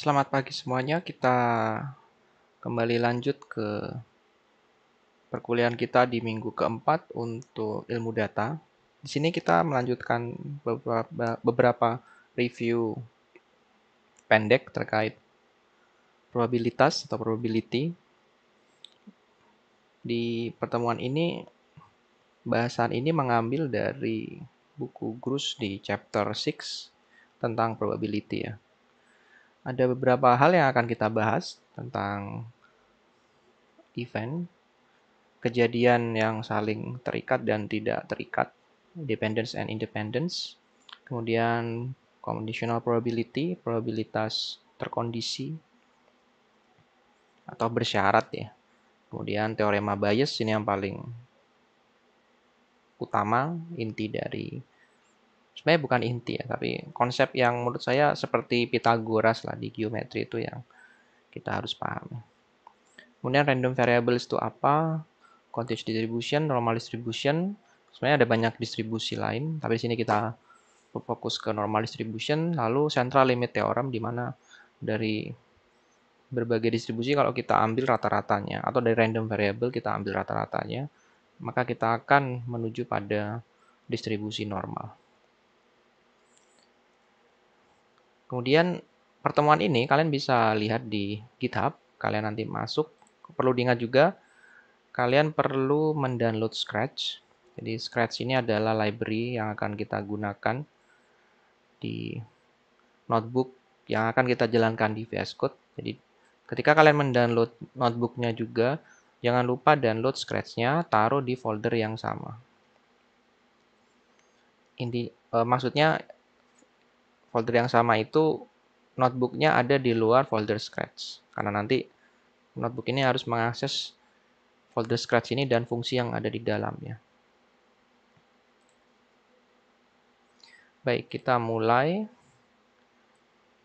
Selamat pagi semuanya. Kita kembali lanjut ke perkuliahan kita di minggu keempat untuk ilmu data. Di sini kita melanjutkan beberapa review pendek terkait probabilitas atau probability. Di pertemuan ini, bahasan ini mengambil dari buku Grush di chapter 6 tentang probability ya. Ada beberapa hal yang akan kita bahas tentang event, kejadian yang saling terikat dan tidak terikat, dependence and independence, kemudian conditional probability, probabilitas terkondisi atau bersyarat ya. Kemudian teorema Bayes ini yang paling utama, inti dari, sebenarnya bukan inti ya, tapi konsep yang menurut saya seperti Pythagoras lah di geometri itu yang kita harus pahami. Kemudian random variables itu apa? Continuous distribution, normal distribution. Sebenarnya ada banyak distribusi lain, tapi di sini kita fokus ke normal distribution. Lalu central limit theorem, di mana dari berbagai distribusi kalau kita ambil rata-ratanya, atau dari random variable kita ambil rata-ratanya, maka kita akan menuju pada distribusi normal. Kemudian pertemuan ini kalian bisa lihat di GitHub, kalian nanti masuk. Perlu diingat juga, kalian perlu mendownload Scratch. Jadi Scratch ini adalah library yang akan kita gunakan di notebook yang akan kita jalankan di VS Code. Jadi ketika kalian mendownload notebooknya juga, jangan lupa download Scratch-nya, taruh di folder yang sama. Maksudnya folder yang sama itu notebooknya ada di luar folder Scratch. Karena nanti notebook ini harus mengakses folder Scratch ini dan fungsi yang ada di dalamnya. Baik, kita mulai.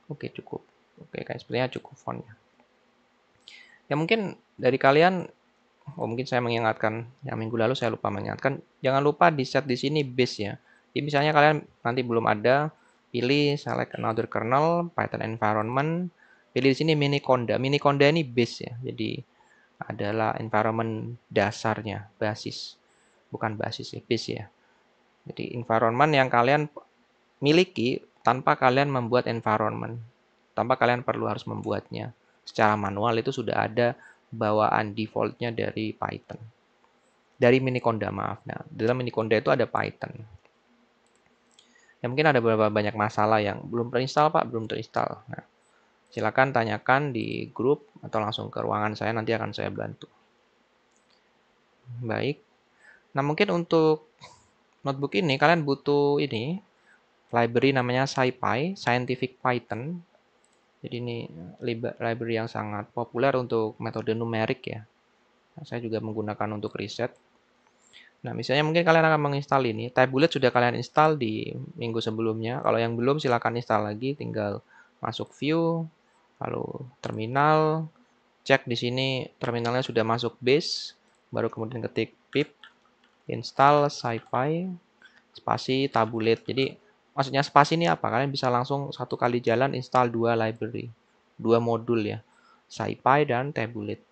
Oke, cukup. Oke, kayak sepertinya cukup fontnya. Ya mungkin dari kalian, mungkin saya mengingatkan, yang minggu lalu saya lupa mengingatkan, jangan lupa di set di sini base ya. Jadi misalnya kalian nanti belum ada, pilih select another kernel, Python environment, pilih di sini Miniconda. Miniconda ini base ya, jadi adalah environment dasarnya, basis. Bukan basis ya, base ya. Jadi environment yang kalian miliki tanpa kalian membuat environment. Tanpa kalian perlu harus membuatnya. Secara manual itu sudah ada bawaan defaultnya dari Python. Dari Miniconda, maaf. Nah, dalam Miniconda itu ada Python. Ya mungkin ada beberapa banyak masalah yang belum terinstall, Pak, belum terinstall. Nah, silakan tanyakan di grup atau langsung ke ruangan saya, nanti akan saya bantu. Baik. Nah, mungkin untuk notebook ini kalian butuh ini library namanya SciPy, Scientific Python. Jadi ini library yang sangat populer untuk metode numerik ya. Saya juga menggunakan untuk riset. Nah, misalnya mungkin kalian akan menginstal ini. Tabulate sudah kalian install di minggu sebelumnya. Kalau yang belum silahkan install lagi, tinggal masuk view, lalu terminal, cek di sini terminalnya sudah masuk base, baru kemudian ketik pip install SciPy spasi tabulate. Jadi maksudnya spasi ini apa? Kalian bisa langsung satu kali jalan install dua library, dua modul ya, SciPy dan tabulate.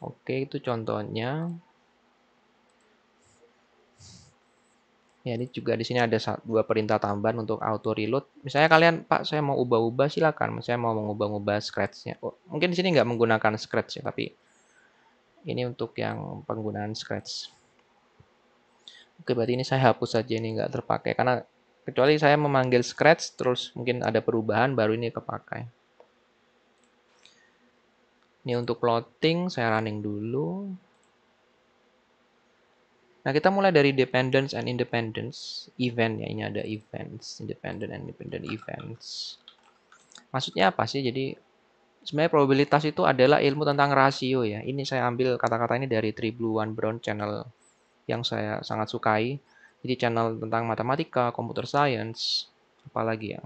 Oke, itu contohnya. Ya, ini juga di sini ada dua perintah tambahan untuk auto reload. Misalnya kalian, Pak, saya mau ubah-ubah, silakan. Saya mau mengubah-ubah scratch-nya. Oh, mungkin di sini nggak menggunakan scratch ya, tapi ini untuk yang penggunaan scratch. Oke, berarti ini saya hapus saja, ini nggak terpakai karena kecuali saya memanggil scratch terus mungkin ada perubahan baru ini kepakai. Ini untuk plotting saya running dulu. Nah, kita mulai dari dependence and independence event ya. Ini ada events, independent and independent events. Maksudnya apa sih? Jadi sebenarnya probabilitas itu adalah ilmu tentang rasio ya. Ini saya ambil kata-kata ini dari Tribluwan Brown channel yang saya sangat sukai. Jadi channel tentang matematika, computer science, apalagi ya.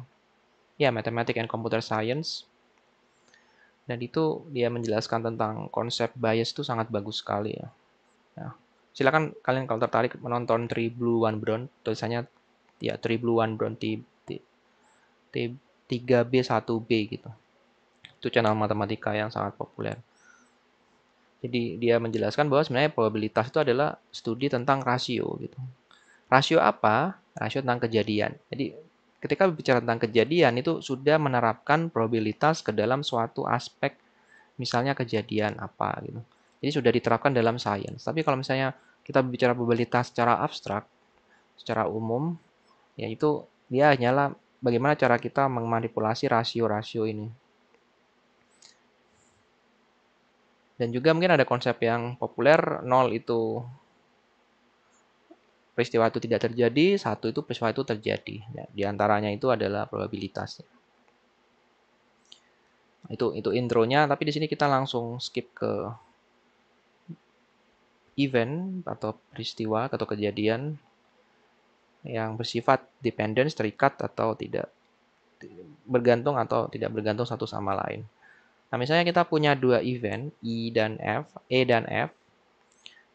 Ya, mathematics and computer science. Dan itu dia menjelaskan tentang konsep bias itu sangat bagus sekali ya. Nah, silakan kalian kalau tertarik menonton Tribluwan Brown, tulisannya ya Tribluwan Brown T 3B 1B gitu. Itu channel matematika yang sangat populer. Jadi dia menjelaskan bahwa sebenarnya probabilitas itu adalah studi tentang rasio gitu. Rasio apa? Rasio tentang kejadian. Jadi ketika berbicara tentang kejadian itu sudah menerapkan probabilitas ke dalam suatu aspek, misalnya kejadian apa gitu. Jadi sudah diterapkan dalam sains. Tapi kalau misalnya kita berbicara probabilitas secara abstrak, secara umum, yaitu dia hanyalah bagaimana cara kita memanipulasi rasio-rasio ini. Dan juga mungkin ada konsep yang populer, 0 itu peristiwa itu tidak terjadi, 1 itu peristiwa itu terjadi. Ya, di antaranya itu adalah probabilitasnya. Itu intronya, tapi di sini kita langsung skip ke event atau peristiwa atau kejadian yang bersifat dependence, terikat atau tidak bergantung atau tidak bergantung satu sama lain. Nah, misalnya kita punya dua event, E dan F.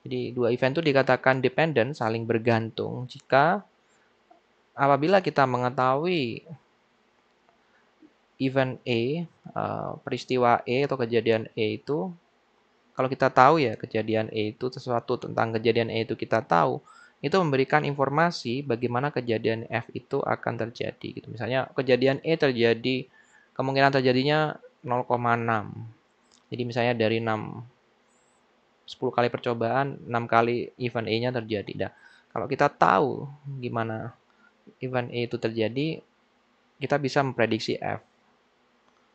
Jadi dua event itu dikatakan dependent, saling bergantung jika apabila kita mengetahui event E, peristiwa E atau kejadian E itu, kalau kita tahu ya kejadian E itu sesuatu tentang kejadian E itu kita tahu, itu memberikan informasi bagaimana kejadian F itu akan terjadi gitu. Misalnya kejadian E terjadi, kemungkinan terjadinya 0,6. Jadi misalnya dari 10 kali percobaan, 6 kali event E-nya terjadi. Nah, kalau kita tahu gimana event E itu terjadi, kita bisa memprediksi F.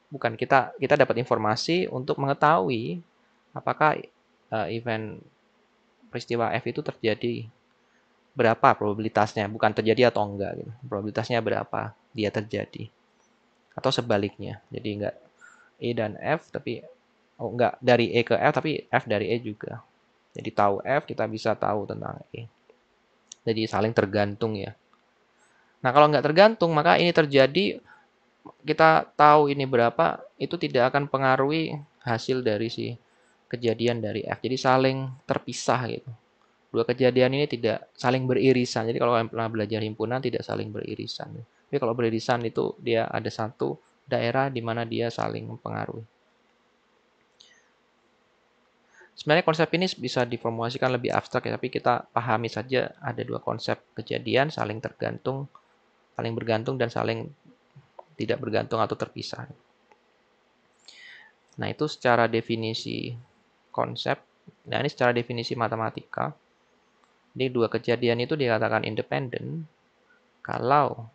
Bukan, kita dapat informasi untuk mengetahui apakah event peristiwa F itu terjadi, berapa probabilitasnya, bukan terjadi atau enggak gitu. Probabilitasnya berapa dia terjadi. Atau sebaliknya. Jadi enggak E dan F tapi enggak dari E ke F tapi F dari E juga. Jadi tahu F kita bisa tahu tentang E. Jadi saling tergantung ya. Nah, kalau nggak tergantung maka ini terjadi, kita tahu ini berapa, itu tidak akan pengaruhi hasil dari si kejadian dari F. Jadi saling terpisah gitu. Dua kejadian ini tidak saling beririsan. Jadi kalau kalian pernah belajar himpunan tidak saling beririsan. Tapi kalau beririsan itu dia ada satu daerah di mana dia saling mempengaruhi. Sebenarnya konsep ini bisa diformulasikan lebih abstrak ya, tapi kita pahami saja ada dua konsep kejadian saling tergantung, saling bergantung dan saling tidak bergantung atau terpisah. Nah, itu secara definisi konsep. Nah, ini secara definisi matematika. Jadi dua kejadian itu dikatakan independen kalau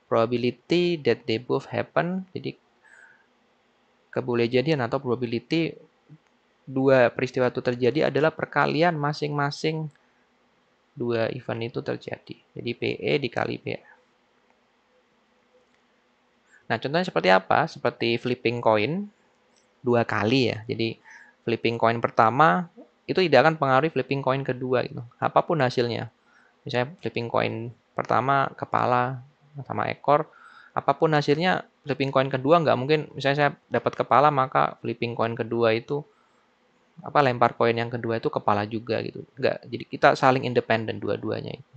probability that they both happen, jadi kebolehjadian atau probability dua peristiwa itu terjadi adalah perkalian masing-masing dua event itu terjadi. Jadi PE dikali PF. Nah, contohnya seperti apa? Seperti flipping coin dua kali ya. Jadi flipping coin pertama itu tidak akan pengaruhi flipping coin kedua gitu. Apapun hasilnya. Misalnya flipping coin pertama kepala sama ekor, apapun hasilnya flipping coin kedua nggak mungkin misalnya saya dapat kepala maka flipping coin kedua itu lempar koin yang kedua itu kepala juga gitu. Enggak. Jadi kita saling independen dua-duanya itu.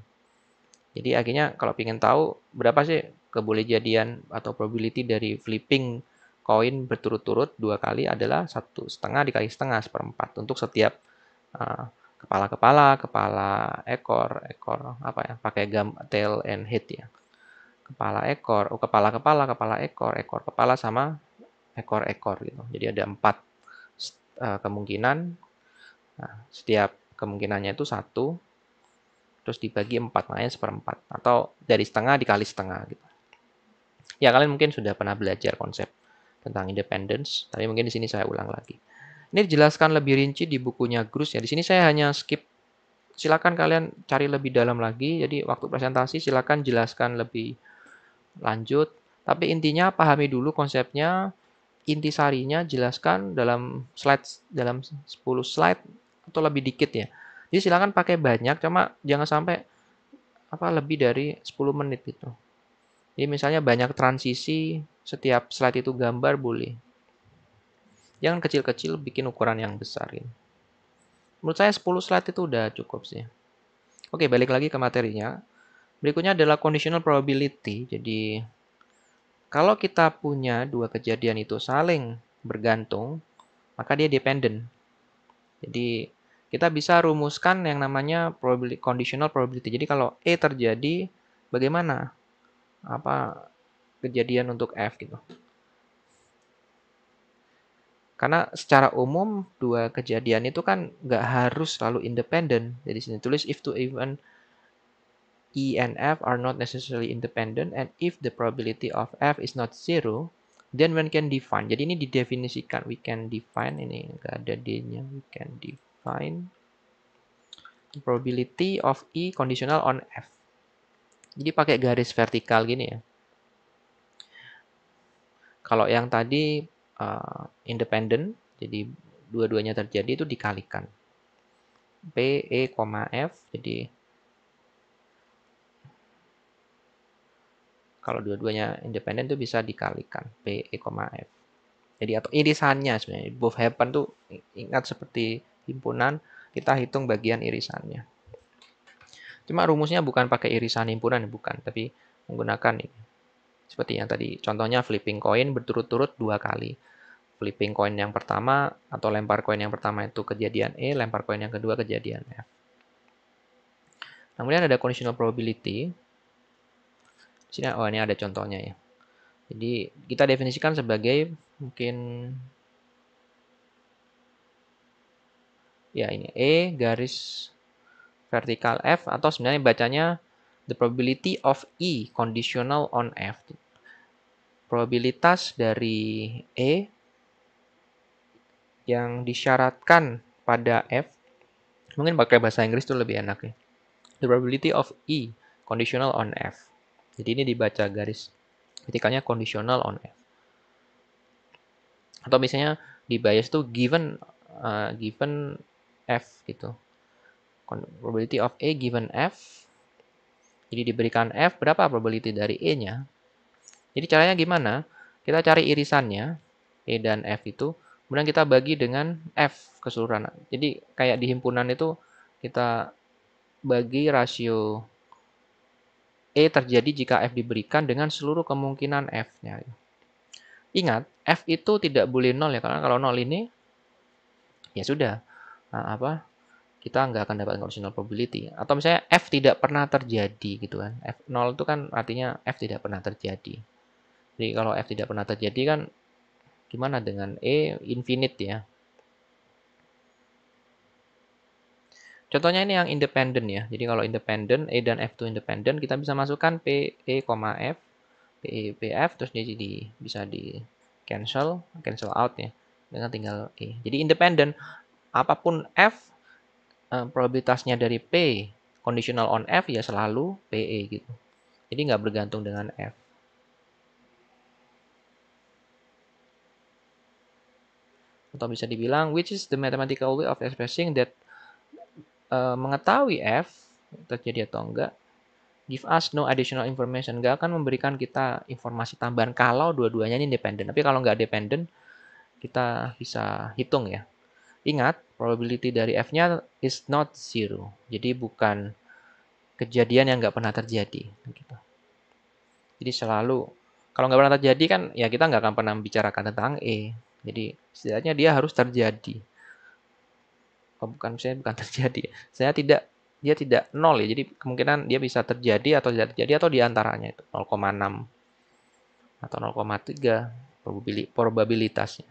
Jadi akhirnya kalau ingin tahu berapa sih kebolehjadian atau probability dari flipping koin berturut-turut dua kali adalah 1,5 dikali setengah seperempat untuk setiap kepala-kepala, kepala ekor, pakai tail and head ya. Kepala ekor, kepala-kepala, kepala ekor, ekor kepala sama ekor-ekor gitu. Jadi ada 4 kemungkinan. Nah, setiap kemungkinannya itu 1, terus dibagi 4, makanya seperempat. Atau dari setengah dikali setengah gitu. Ya, kalian mungkin sudah pernah belajar konsep tentang independence, tapi mungkin di sini saya ulang lagi. Ini dijelaskan lebih rinci di bukunya Grus ya. Di sini saya hanya skip. Silakan kalian cari lebih dalam lagi. Jadi waktu presentasi silakan jelaskan lebih lanjut. Tapi intinya pahami dulu konsepnya, intisarinya jelaskan dalam 10 slide atau lebih dikit ya. Jadi silakan pakai banyak, cuma jangan sampai lebih dari 10 menit gitu. Jadi misalnya banyak transisi, setiap slide itu gambar boleh. Jangan kecil-kecil, bikin ukuran yang besar. Gitu. Menurut saya 10 slide itu udah cukup sih. Oke, balik lagi ke materinya. Berikutnya adalah conditional probability. Jadi Kalau kita punya dua kejadian itu saling bergantung, maka dia dependent. Jadi kita bisa rumuskan yang namanya conditional probability. Jadi kalau E terjadi, bagaimana kejadian untuk F gitu. Karena secara umum dua kejadian itu kan nggak harus selalu independen. Jadi sini tulis if two event E and F are not necessarily independent, and if the probability of F is not zero, then one can define. Jadi ini didefinisikan. We can define, ini nggak ada D-nya. We can define the probability of E conditional on F. Jadi pakai garis vertikal gini ya. Kalau yang tadi independent, jadi dua-duanya terjadi itu dikalikan. P, E, F, jadi kalau dua-duanya independen itu bisa dikalikan P, E, F. Jadi atau irisannya sebenarnya. Both happen tuh ingat seperti himpunan, kita hitung bagian irisannya. Cuma rumusnya bukan pakai irisan himpunan, bukan. Tapi menggunakan ini. Seperti yang tadi. Contohnya flipping coin berturut-turut 2 kali. Flipping coin yang pertama atau lempar koin yang pertama itu kejadian E, lempar koin yang kedua kejadian F. Kemudian ada conditional probability. Sini, oh ini ada contohnya ya. Jadi kita definisikan sebagai mungkin ya ini E garis vertikal F, atau sebenarnya bacanya the probability of E conditional on F. Probabilitas dari E yang disyaratkan pada F. Mungkin pakai bahasa Inggris itu lebih enak ya. The probability of E conditional on F. Jadi ini dibaca garis vertikalnya conditional on F. Atau misalnya di bias itu given F gitu. Probability of A given F. Jadi diberikan F, berapa probability dari E-nya? Jadi caranya gimana? Kita cari irisannya, E dan F itu, kemudian kita bagi dengan F keseluruhan. Jadi kayak di himpunan itu kita bagi rasio E terjadi jika F diberikan dengan seluruh kemungkinan F-nya. Ingat, F itu tidak boleh 0 ya, karena kalau 0 ini, ya sudah, kita nggak akan dapat conditional probability. Atau misalnya F tidak pernah terjadi gitu kan. F0 itu kan artinya F tidak pernah terjadi. Jadi kalau F tidak pernah terjadi kan gimana dengan E infinite ya. Contohnya ini yang independen ya. Jadi kalau independen, E dan F itu independen, kita bisa masukkan P, E, F, P, E, P, F, terus jadi bisa di cancel out ya. Dengan tinggal E. Jadi independen, apapun F, probabilitasnya dari P, conditional on F ya selalu PE gitu. Jadi nggak bergantung dengan F. Atau bisa dibilang, which is the mathematical way of expressing that mengetahui F terjadi atau enggak, give us no additional information. Nggak akan memberikan kita informasi tambahan kalau dua-duanya ini independen. Tapi kalau nggak dependen, kita bisa hitung ya. Ingat, probability dari F-nya is not zero. Jadi bukan kejadian yang nggak pernah terjadi. Gitu. Jadi selalu, kalau nggak pernah terjadi kan, ya kita nggak akan pernah membicarakan tentang E. Jadi setidaknya dia harus terjadi. Oh, bukan terjadi. Dia tidak nol ya. Jadi kemungkinan dia bisa terjadi atau tidak terjadi atau diantaranya itu 0,6 atau 0,3 probabilitasnya.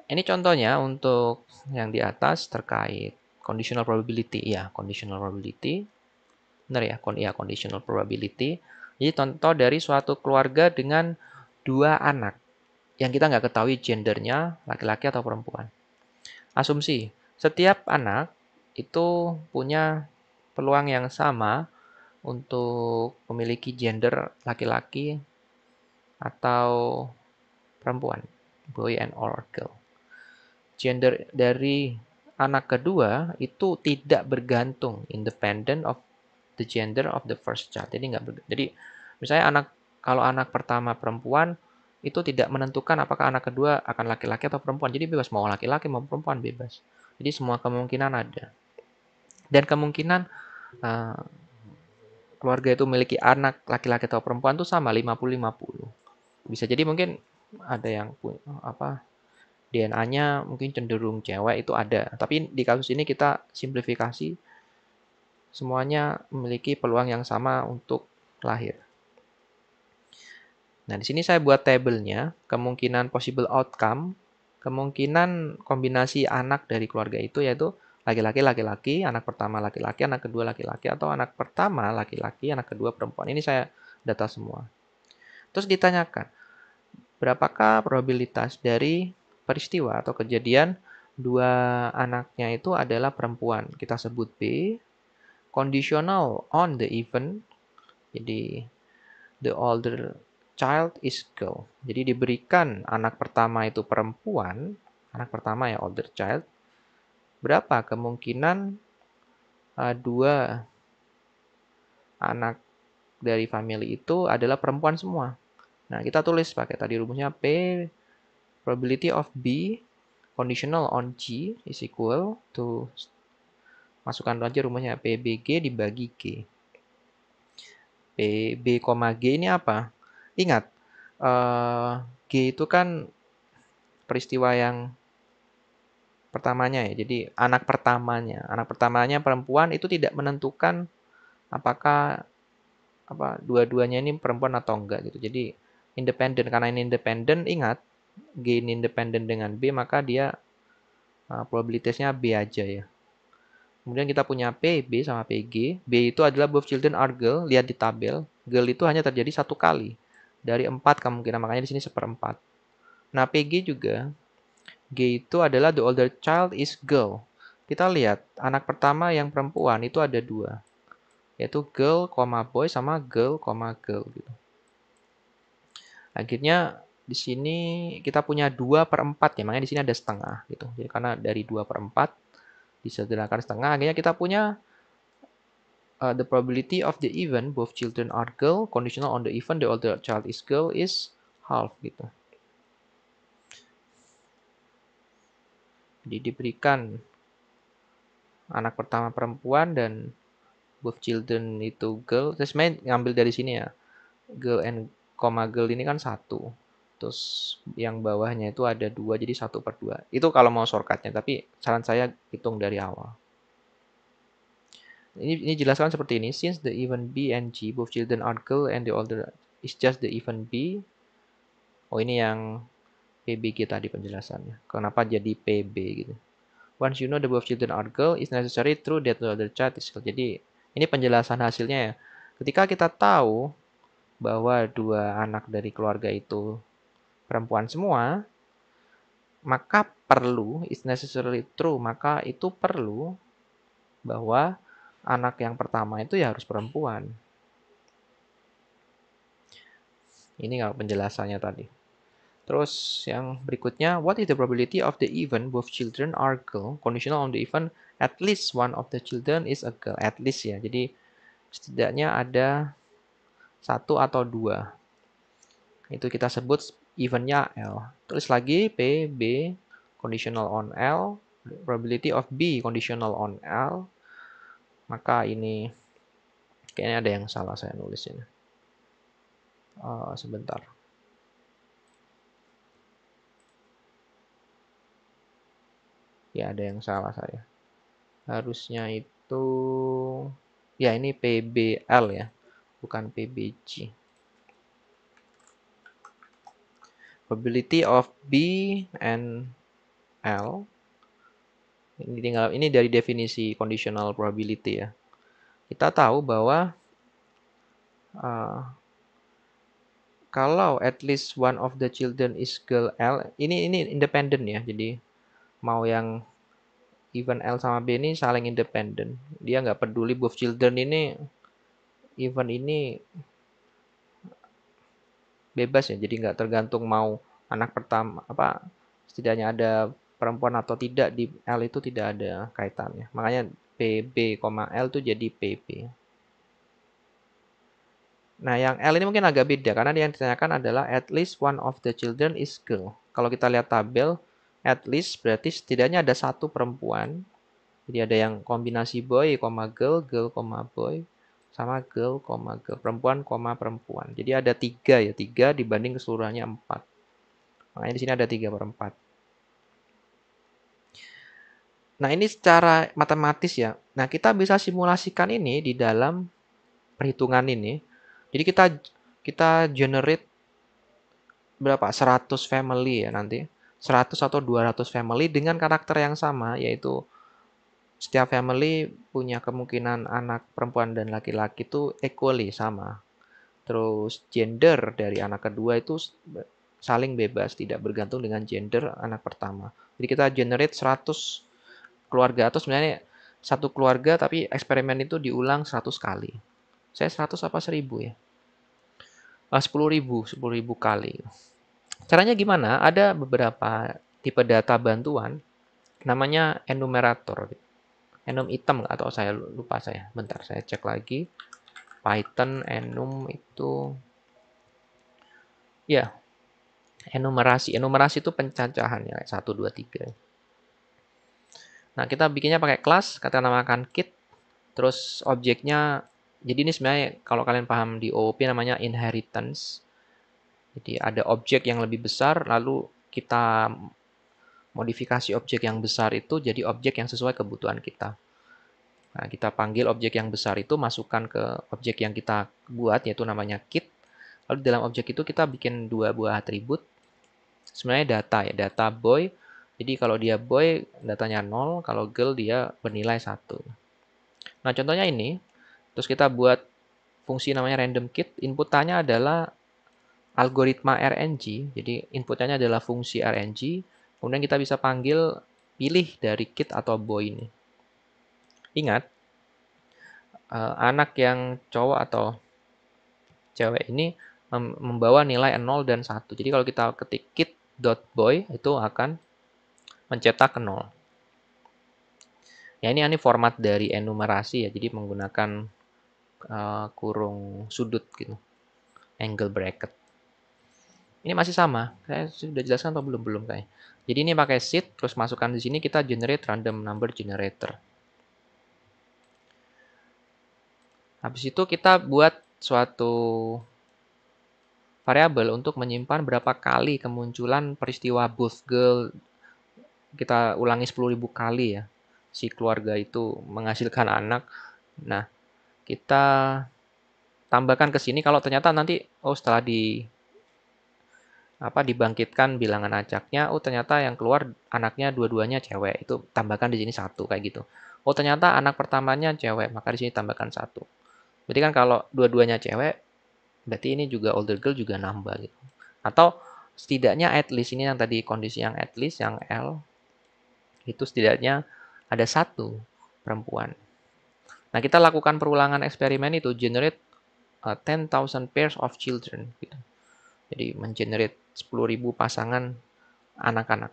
Ini contohnya untuk yang di atas terkait conditional probability. Ya, conditional probability. Benar ya, conditional probability. Jadi contoh dari suatu keluarga dengan 2 anak yang kita nggak ketahui gendernya, laki-laki atau perempuan. Asumsi, setiap anak itu punya peluang yang sama untuk memiliki gender laki-laki atau perempuan, boy and or girl. Gender dari anak kedua itu tidak bergantung, independent of the gender of the first child. Jadi misalnya kalau anak pertama perempuan itu tidak menentukan apakah anak kedua akan laki-laki atau perempuan. Jadi bebas mau laki-laki mau perempuan bebas. Jadi semua kemungkinan ada. Dan kemungkinan keluarga itu memiliki anak laki-laki atau perempuan tuh sama 50-50. Bisa jadi mungkin ada yang punya DNA-nya mungkin cenderung cewek itu ada. Tapi di kasus ini kita simplifikasi semuanya memiliki peluang yang sama untuk lahir. Nah, di sini saya buat tabelnya, kemungkinan possible outcome, kemungkinan kombinasi anak dari keluarga itu yaitu laki-laki, laki-laki, anak pertama laki-laki, anak kedua laki-laki, atau anak pertama laki-laki, anak kedua perempuan. Ini saya data semua. Terus ditanyakan, berapakah probabilitas dari peristiwa atau kejadian dua anaknya itu adalah perempuan? Kita sebut B. Conditional on the event. Jadi, the older child is girl. Jadi diberikan anak pertama itu perempuan, anak pertama ya older child. Berapa kemungkinan dua anak dari family itu adalah perempuan semua? Nah, kita tulis pakai tadi rumusnya P, probability of B conditional on G is equal to, masukkan aja rumusnya PBG dibagi G. PB, G ini apa? Ingat, G itu kan peristiwa yang pertamanya ya. Jadi anak pertamanya perempuan itu tidak menentukan apakah dua-duanya ini perempuan atau enggak gitu. Jadi independen, karena ini independen, ingat G ini independen dengan B, maka dia probabilitasnya B aja ya. Kemudian kita punya P, B sama PG. B itu adalah both children are girl. Lihat di tabel, girl itu hanya terjadi satu kali dari 4 kemungkinan, makanya di sini 1/4. Nah, PG juga, G itu adalah the older child is girl. Kita lihat anak pertama yang perempuan itu ada 2, yaitu girl, boy sama girl, girl gitu. Akhirnya di sini kita punya 2/4 ya, makanya di sini ada setengah gitu. Jadi karena dari 2/4 disederhanakan setengah, akhirnya kita punya the probability of the event both children are girl, conditional on the event the older child is girl, is half gitu. Jadi diberikan anak pertama perempuan dan both children itu girl. Saya sebenarnya ngambil dari sini ya. Girl and girl ini kan 1. Terus yang bawahnya itu ada 2, jadi 1/2. Itu kalau mau shortcutnya, tapi saran saya hitung dari awal. Ini jelaskan seperti ini. Since the event B and G, both children are girl and the older is just the event B. Oh, ini yang PBG tadi penjelasannya. Kenapa jadi PB gitu. Once you know the both children are girl, it's necessary true that the other child is girl. Jadi, ini penjelasan hasilnya ya. Ketika kita tahu bahwa dua anak dari keluarga itu perempuan semua, maka perlu, is necessarily true, maka itu perlu bahwa anak yang pertama itu ya harus perempuan. Ini kalau penjelasannya tadi. Terus yang berikutnya, what is the probability of the event both children are girl? Conditional on the event at least one of the children is a girl. At least ya. Jadi setidaknya ada 1 atau 2. Itu kita sebut eventnya L. Tulis lagi P, B, conditional on L. Probability of B conditional on L. Maka ini kayaknya ada yang salah saya nulis ini. Sebentar. Ya, ada yang salah saya. Harusnya itu, ya ini PBL ya, bukan PBG. Probability of B and L. Ini dari definisi conditional probability ya. Kita tahu bahwa kalau at least one of the children is girl L, ini independen ya. Jadi mau yang event L sama B ini saling independen. Dia nggak peduli both children ini, event ini bebas ya. Jadi nggak tergantung mau anak pertama setidaknya ada perempuan atau tidak, di L itu tidak ada kaitannya. Makanya PB, L itu jadi PB. Nah, yang L ini mungkin agak beda karena yang ditanyakan adalah at least one of the children is girl. Kalau kita lihat tabel, at least berarti setidaknya ada 1 perempuan. Jadi ada yang kombinasi boy, girl, boy. sama girl, girl, perempuan, perempuan. Jadi ada 3 ya, 3 dibanding keseluruhannya 4. Makanya di sini ada 3/4. Nah, ini secara matematis ya. Nah, kita bisa simulasikan ini di dalam perhitungan ini. Jadi kita generate berapa? 100 family ya nanti. 100 atau 200 family dengan karakter yang sama, yaitu setiap family punya kemungkinan anak perempuan dan laki-laki itu equally sama. Terus gender dari anak kedua itu saling bebas, tidak bergantung dengan gender anak pertama. Jadi kita generate 100 keluarga, atau sebenarnya satu keluarga tapi eksperimen itu diulang 100 kali. Saya 100 apa 1000 ya? 10.000 kali. Caranya gimana? Ada beberapa tipe data bantuan, namanya enumerator. Enum item atau saya lupa saya. Bentar, saya cek lagi. Python enum itu ya, enumerasi. Enumerasi itu pencacahan ya, 1 2 3. Nah, kita bikinnya pakai kelas, kita namakan kit. Terus objeknya, jadi ini sebenarnya kalau kalian paham di OOP namanya inheritance. Jadi ada objek yang lebih besar, lalu kita modifikasi objek yang besar itu jadi objek yang sesuai kebutuhan kita. Nah, kita panggil objek yang besar itu, masukkan ke objek yang kita buat, yaitu namanya kit. Lalu dalam objek itu kita bikin 2 buah atribut. Sebenarnya data ya, data boy. Jadi kalau dia boy, datanya 0. Kalau girl, dia bernilai 1. Nah, contohnya ini. Terus kita buat fungsi namanya random kit. Inputannya adalah algoritma RNG. Jadi inputnya adalah fungsi RNG. Kemudian kita bisa panggil pilih dari kit atau boy ini. Ingat, anak yang cowok atau cewek ini membawa nilai 0 dan 1. Jadi kalau kita ketik kit.boy itu akan mencetak 0. Ya, ini format dari enumerasi ya. Jadi menggunakan kurung sudut gitu. Angle bracket. Ini masih sama. Saya sudah jelaskan atau belum? Belum kayak. Jadi ini pakai seed, terus masukkan di sini kita generate random number generator. Habis itu kita buat suatu variabel untuk menyimpan berapa kali kemunculan peristiwa both girl. Kita ulangi 10.000 kali ya. Si keluarga itu menghasilkan anak. Nah, kita tambahkan ke sini kalau ternyata nanti setelah dibangkitkan bilangan acaknya, ternyata yang keluar anaknya dua-duanya cewek, itu tambahkan di sini 1 kayak gitu. Ternyata anak pertamanya cewek, maka di sini tambahkan 1. Berarti kan kalau dua-duanya cewek, berarti ini juga older girl juga nambah gitu. Atau setidaknya at least, ini yang tadi kondisi yang at least, yang L, itu setidaknya ada 1 perempuan. Nah, kita lakukan perulangan eksperimen itu, generate 10,000 pairs of children gitu. Jadi mengenerate 10.000 pasangan anak-anak.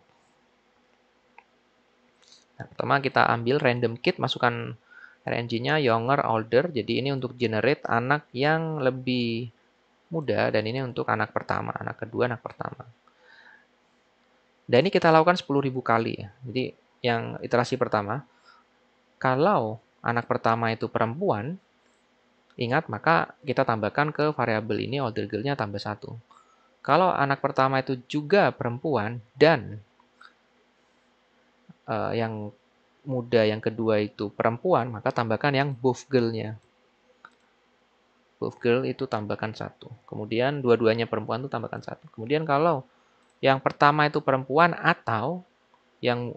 Nah, pertama kita ambil random kit, masukkan RNG-nya younger, older. Jadi ini untuk generate anak yang lebih muda, dan ini untuk anak pertama, anak kedua, anak pertama. Dan ini kita lakukan 10.000 kali ya. Jadi yang iterasi pertama, kalau anak pertama itu perempuan, ingat maka kita tambahkan ke variabel ini older girl-nya tambah 1. Kalau anak pertama itu juga perempuan dan yang muda yang kedua itu perempuan, maka tambahkan yang both girl-nya. Both girl itu tambahkan 1. Kemudian dua-duanya perempuan itu tambahkan 1. Kemudian kalau yang pertama itu perempuan atau yang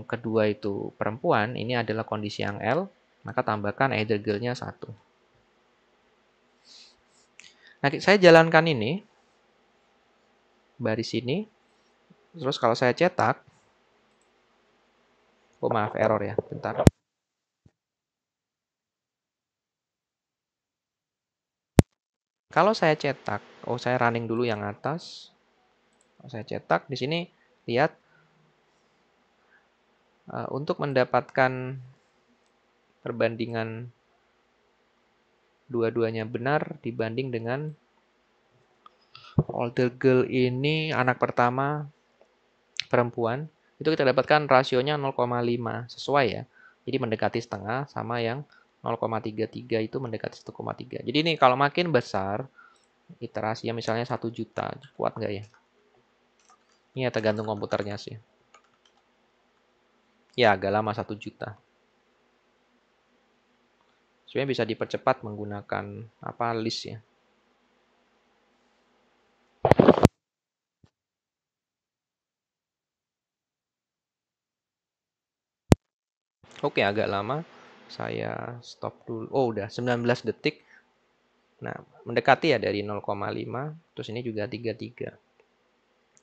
kedua itu perempuan, ini adalah kondisi yang L, maka tambahkan either girl-nya 1. Nah, saya jalankan ini, baris ini, terus kalau saya cetak, maaf error ya, bentar. Kalau saya cetak, saya running dulu yang atas. Kalau saya cetak, di sini lihat, untuk mendapatkan perbandingan dua-duanya benar dibanding dengan older girl ini anak pertama perempuan, itu kita dapatkan rasionya 0,5 sesuai ya. Jadi mendekati setengah sama yang 0,33 itu mendekati 1,3. Jadi ini kalau makin besar, iterasinya misalnya 1 juta, kuat nggak ya? Ini ya tergantung komputernya sih. Ya, agak lama 1 juta. Sebenarnya bisa dipercepat menggunakan apa list ya. Oke, agak lama. Saya stop dulu. Oh, udah 19 detik. Nah, mendekati ya dari 0,5. Terus ini juga 33.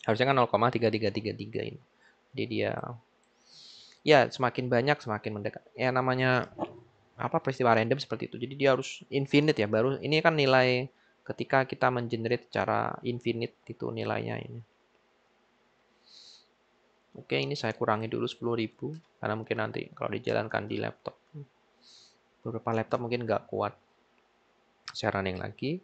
Harusnya kan 0,3333 ini. Jadi dia ya semakin banyak semakin mendekat. Ya namanya apa peristiwa random seperti itu. Jadi dia harus infinite ya. Baru ini kan nilai ketika kita mengenerate secara infinite itu nilainya ini. Oke, ini saya kurangi dulu 10.000 karena mungkin nanti kalau dijalankan di laptop beberapa laptop mungkin nggak kuat. Saya running lagi.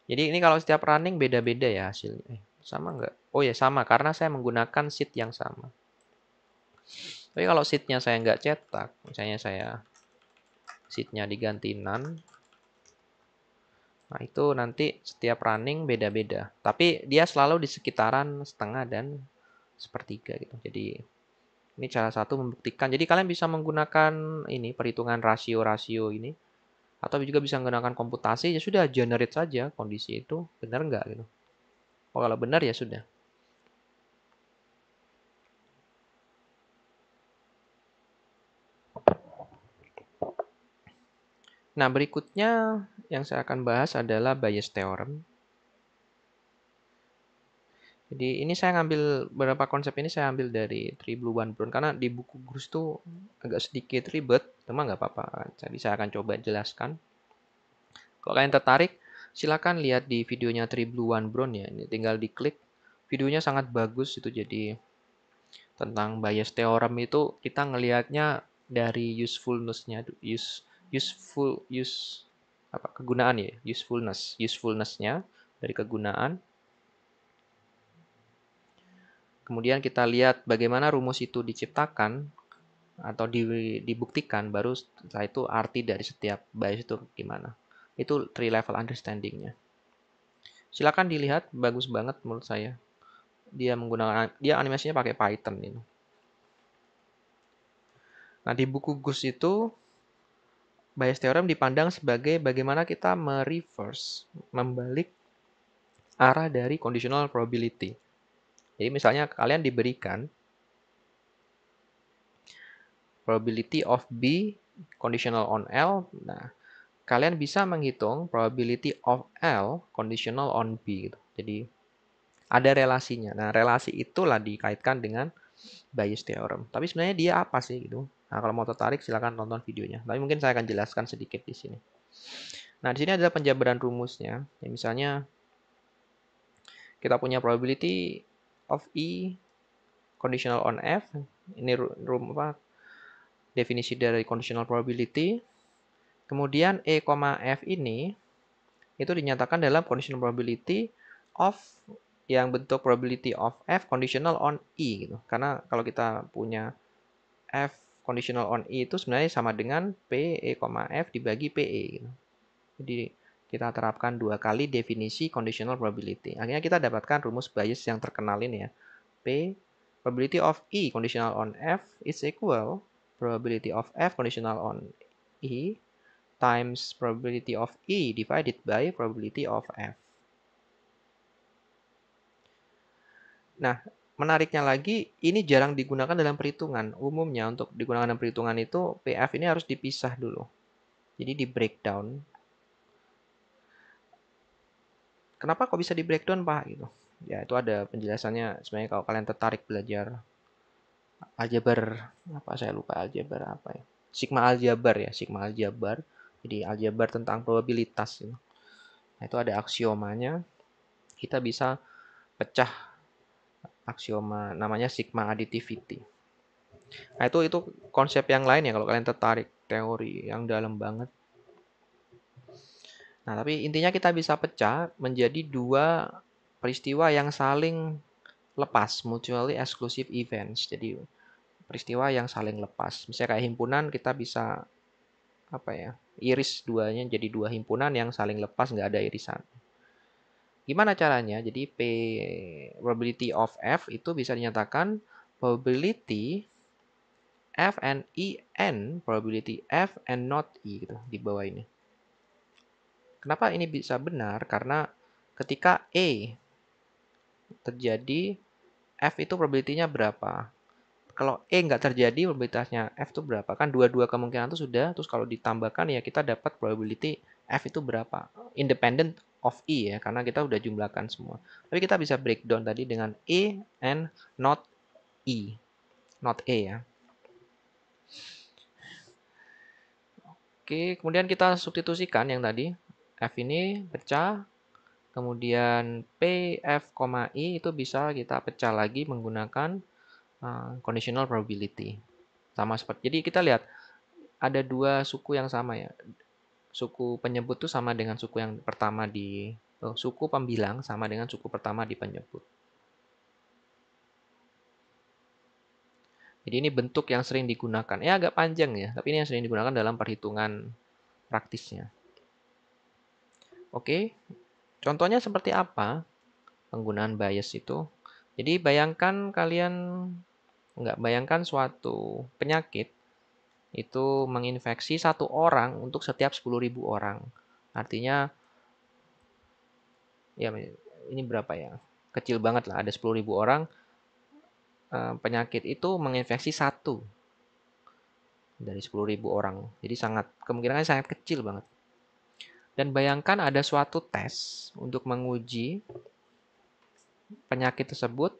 Jadi ini kalau setiap running beda-beda ya hasilnya. Sama nggak? Oh ya sama karena saya menggunakan sheet yang sama. Tapi kalau sheetnya saya nggak cetak, misalnya saya sheetnya diganti none, nah itu nanti setiap running beda-beda. Tapi dia selalu di sekitaran setengah dan sepertiga gitu. Jadi ini cara satu membuktikan. Jadi kalian bisa menggunakan ini perhitungan rasio-rasio ini. Atau juga bisa menggunakan komputasi, ya sudah generate saja kondisi itu benar nggak gitu. Oh, kalau benar ya sudah. Nah, berikutnya yang saya akan bahas adalah Bayes theorem. Jadi ini saya ngambil beberapa konsep ini saya ambil dari Triblu-One-Brown karena di buku Grus tuh agak sedikit ribet, cuma nggak apa-apa. Jadi saya akan coba jelaskan. Kalau kalian tertarik, silakan lihat di videonya Triblu-One-Brown ya. Ini tinggal diklik. Videonya sangat bagus itu jadi tentang Bayes theorem itu kita ngelihatnya dari usefulness-nya, kegunaan ya, usefulness-nya dari kegunaan. Kemudian kita lihat bagaimana rumus itu diciptakan atau dibuktikan, baru setelah itu arti dari setiap bias itu gimana. Itu 3 level understanding-nya. Silakan dilihat, bagus banget menurut saya. Dia animasinya pakai Python ini. Nah, di buku Gus itu Bayes theorem dipandang sebagai bagaimana kita membalik arah dari conditional probability. Jadi misalnya kalian diberikan probability of B conditional on L. Nah, kalian bisa menghitung probability of L conditional on B gitu. Jadi ada relasinya. Nah, relasi itulah dikaitkan dengan Bayes theorem. Tapi sebenarnya dia apa sih gitu? Nah, kalau mau tertarik silakan tonton videonya. Tapi mungkin saya akan jelaskan sedikit di sini. Nah, di sini adalah penjabaran rumusnya. Ya, misalnya kita punya probability of E conditional on F. Ini definisi dari conditional probability. Kemudian E, F ini itu dinyatakan dalam conditional probability of yang bentuk probability of F conditional on E gitu. Karena kalau kita punya F conditional on E itu sebenarnya sama dengan P, E, F dibagi PE gitu. Jadi kita terapkan 2 kali definisi conditional probability. Akhirnya kita dapatkan rumus Bayes yang terkenal ini ya. P, probability of E conditional on F is equal probability of F conditional on E times probability of E divided by probability of F. Nah, menariknya lagi, ini jarang digunakan dalam perhitungan. Umumnya untuk digunakan dalam perhitungan itu, PF ini harus dipisah dulu. Jadi di breakdown. Kenapa kok bisa di breakdown, Pak? Gitu. Ya, itu ada penjelasannya. Sebenarnya kalau kalian tertarik belajar aljabar, apa saya lupa aljabar apa ya. Sigma aljabar. Jadi aljabar tentang probabilitas. Gitu. Nah, itu ada aksiomanya. Kita bisa pecah aksioma namanya sigma additivity. Nah, itu konsep yang lain ya kalau kalian tertarik teori yang dalam banget. Nah, tapi intinya kita bisa pecah menjadi 2 peristiwa yang saling lepas, mutually exclusive events. Jadi peristiwa yang saling lepas. Misalnya kayak himpunan kita bisa apa ya, iris duanya jadi dua himpunan yang saling lepas, nggak ada irisan. Gimana caranya? Jadi probability of F itu bisa dinyatakan probability F and E N, probability F and not E gitu di bawah ini. Kenapa ini bisa benar? Karena ketika E terjadi, F itu probability-nya berapa? Kalau E nggak terjadi, probabilitasnya F itu berapa? Kan dua-dua kemungkinan itu sudah, terus kalau ditambahkan ya kita dapat probability F itu berapa? Independent of E ya, karena kita udah jumlahkan semua. Tapi kita bisa breakdown tadi dengan E and not E. Not E ya. Oke, kemudian kita substitusikan yang tadi. F ini pecah, kemudian P, F, I itu bisa kita pecah lagi menggunakan conditional probability. Sama seperti, jadi kita lihat ada dua suku yang sama ya. Suku penyebut itu sama dengan suku yang pertama di suku pembilang sama dengan suku pertama di penyebut. Jadi ini bentuk yang sering digunakan. Ya agak panjang ya, tapi ini yang sering digunakan dalam perhitungan praktisnya. Oke, contohnya seperti apa penggunaan bias itu? Jadi bayangkan suatu penyakit itu menginfeksi satu orang untuk setiap 10.000 orang. Artinya, ya ini berapa ya? Kecil banget lah, ada 10.000 orang, penyakit itu menginfeksi satu dari 10.000 orang. Jadi kemungkinannya sangat kecil banget. Dan bayangkan ada suatu tes untuk menguji penyakit tersebut.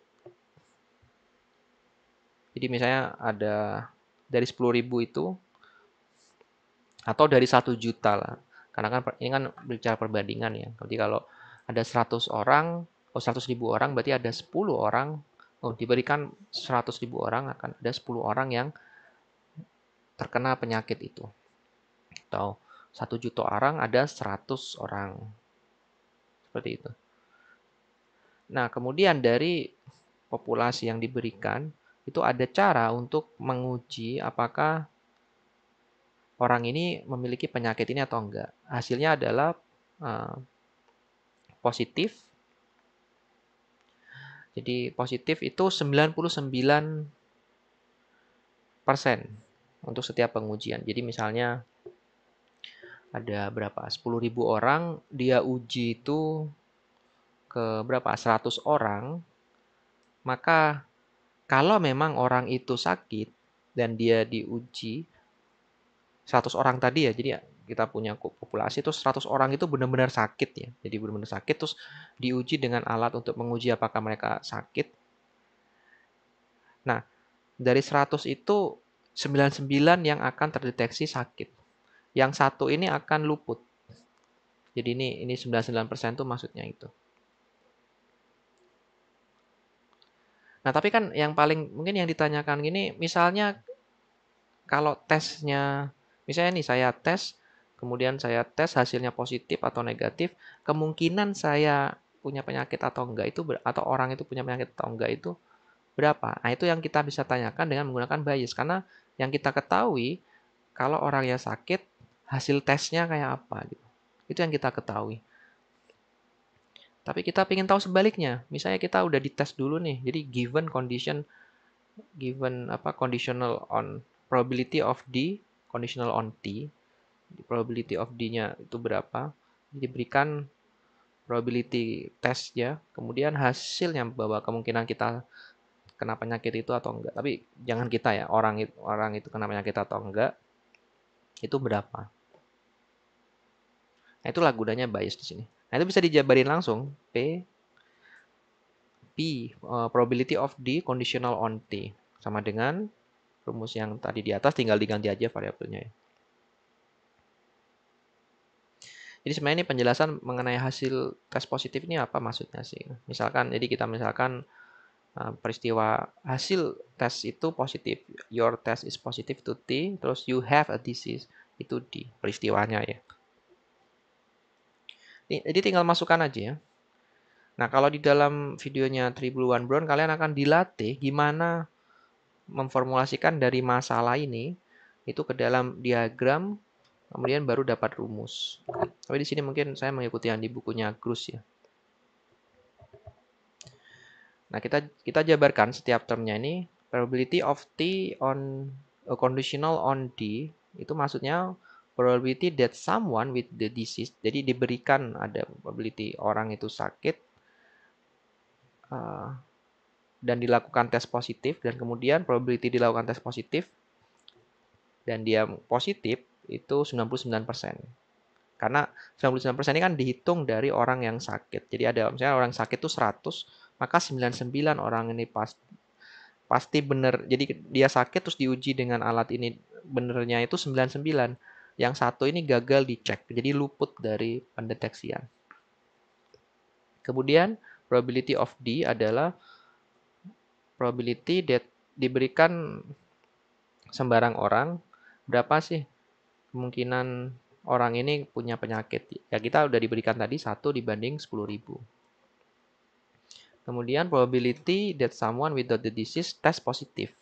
Jadi misalnya ada dari 10.000 itu, atau dari 1 juta lah. Karena kan ini kan bicara perbandingan ya. Jadi kalau ada 100 orang, 100.000 orang berarti ada 10 orang, diberikan 100.000 orang akan ada 10 orang yang terkena penyakit itu. Atau 1 juta orang ada 100 orang. Seperti itu. Nah, kemudian dari populasi yang diberikan, itu ada cara untuk menguji apakah orang ini memiliki penyakit ini atau enggak. Hasilnya adalah positif. Jadi positif itu 99% untuk setiap pengujian. Jadi misalnya ada berapa? 10.000 orang, dia uji itu ke berapa? 100 orang. Maka kalau memang orang itu sakit dan dia diuji 100 orang tadi ya, jadi kita punya populasi terus 100 orang itu benar-benar sakit ya. Jadi benar-benar sakit terus diuji dengan alat untuk menguji apakah mereka sakit. Nah, dari 100 itu 99 yang akan terdeteksi sakit. Yang satu ini akan luput. Jadi ini 99% itu maksudnya itu. Nah, tapi kan yang paling mungkin yang ditanyakan gini, misalnya kalau tesnya, misalnya nih saya tes, kemudian saya tes hasilnya positif atau negatif, kemungkinan saya punya penyakit atau enggak itu, atau orang itu punya penyakit atau enggak itu berapa? Nah, itu yang kita bisa tanyakan dengan menggunakan bias. Karena yang kita ketahui, kalau orang yang sakit, hasil tesnya kayak apa gitu. Itu yang kita ketahui. Tapi kita ingin tahu sebaliknya. Misalnya kita udah dites dulu nih. Jadi conditional on probability of D, conditional on T. Probability of D-nya itu berapa? Diberikan probability test ya. Kemudian hasilnya bahwa kemungkinan kita kena penyakit itu atau enggak. Tapi jangan kita ya, orang itu kena penyakit atau enggak. Itu berapa? Nah, itulah gunanya bias di sini. Nah, itu bisa dijabarin langsung. Probability of D conditional on T. Sama dengan rumus yang tadi di atas, tinggal diganti aja variabelnya ya. Jadi sebenarnya ini penjelasan mengenai hasil tes positif ini apa maksudnya sih. Misalkan, jadi kita misalkan peristiwa hasil tes itu positif. Your test is positive to T, terus you have a disease, itu D, peristiwanya ya. Jadi tinggal masukkan aja ya. Nah, kalau di dalam videonya Blue One Brown, kalian akan dilatih gimana memformulasikan dari masalah ini itu ke dalam diagram kemudian baru dapat rumus. Tapi di sini mungkin saya mengikuti yang di bukunya Grus ya. Nah, kita jabarkan setiap termnya ini. Probability of T on conditional on D itu maksudnya probability that someone with the disease, jadi diberikan ada probability orang itu sakit dan dilakukan tes positif, dan kemudian probability dilakukan tes positif dan dia positif itu 99%. Karena 99% ini kan dihitung dari orang yang sakit. Jadi ada misalnya orang sakit itu 100, maka 99 orang ini pasti benar. Jadi dia sakit terus diuji dengan alat ini, benernya itu 99. Yang satu ini gagal dicek, jadi luput dari pendeteksian. Kemudian probability of D adalah probability that diberikan sembarang orang, berapa sih kemungkinan orang ini punya penyakit. Ya kita udah diberikan tadi 1 dibanding 10.000. Kemudian probability that someone without the disease test positif.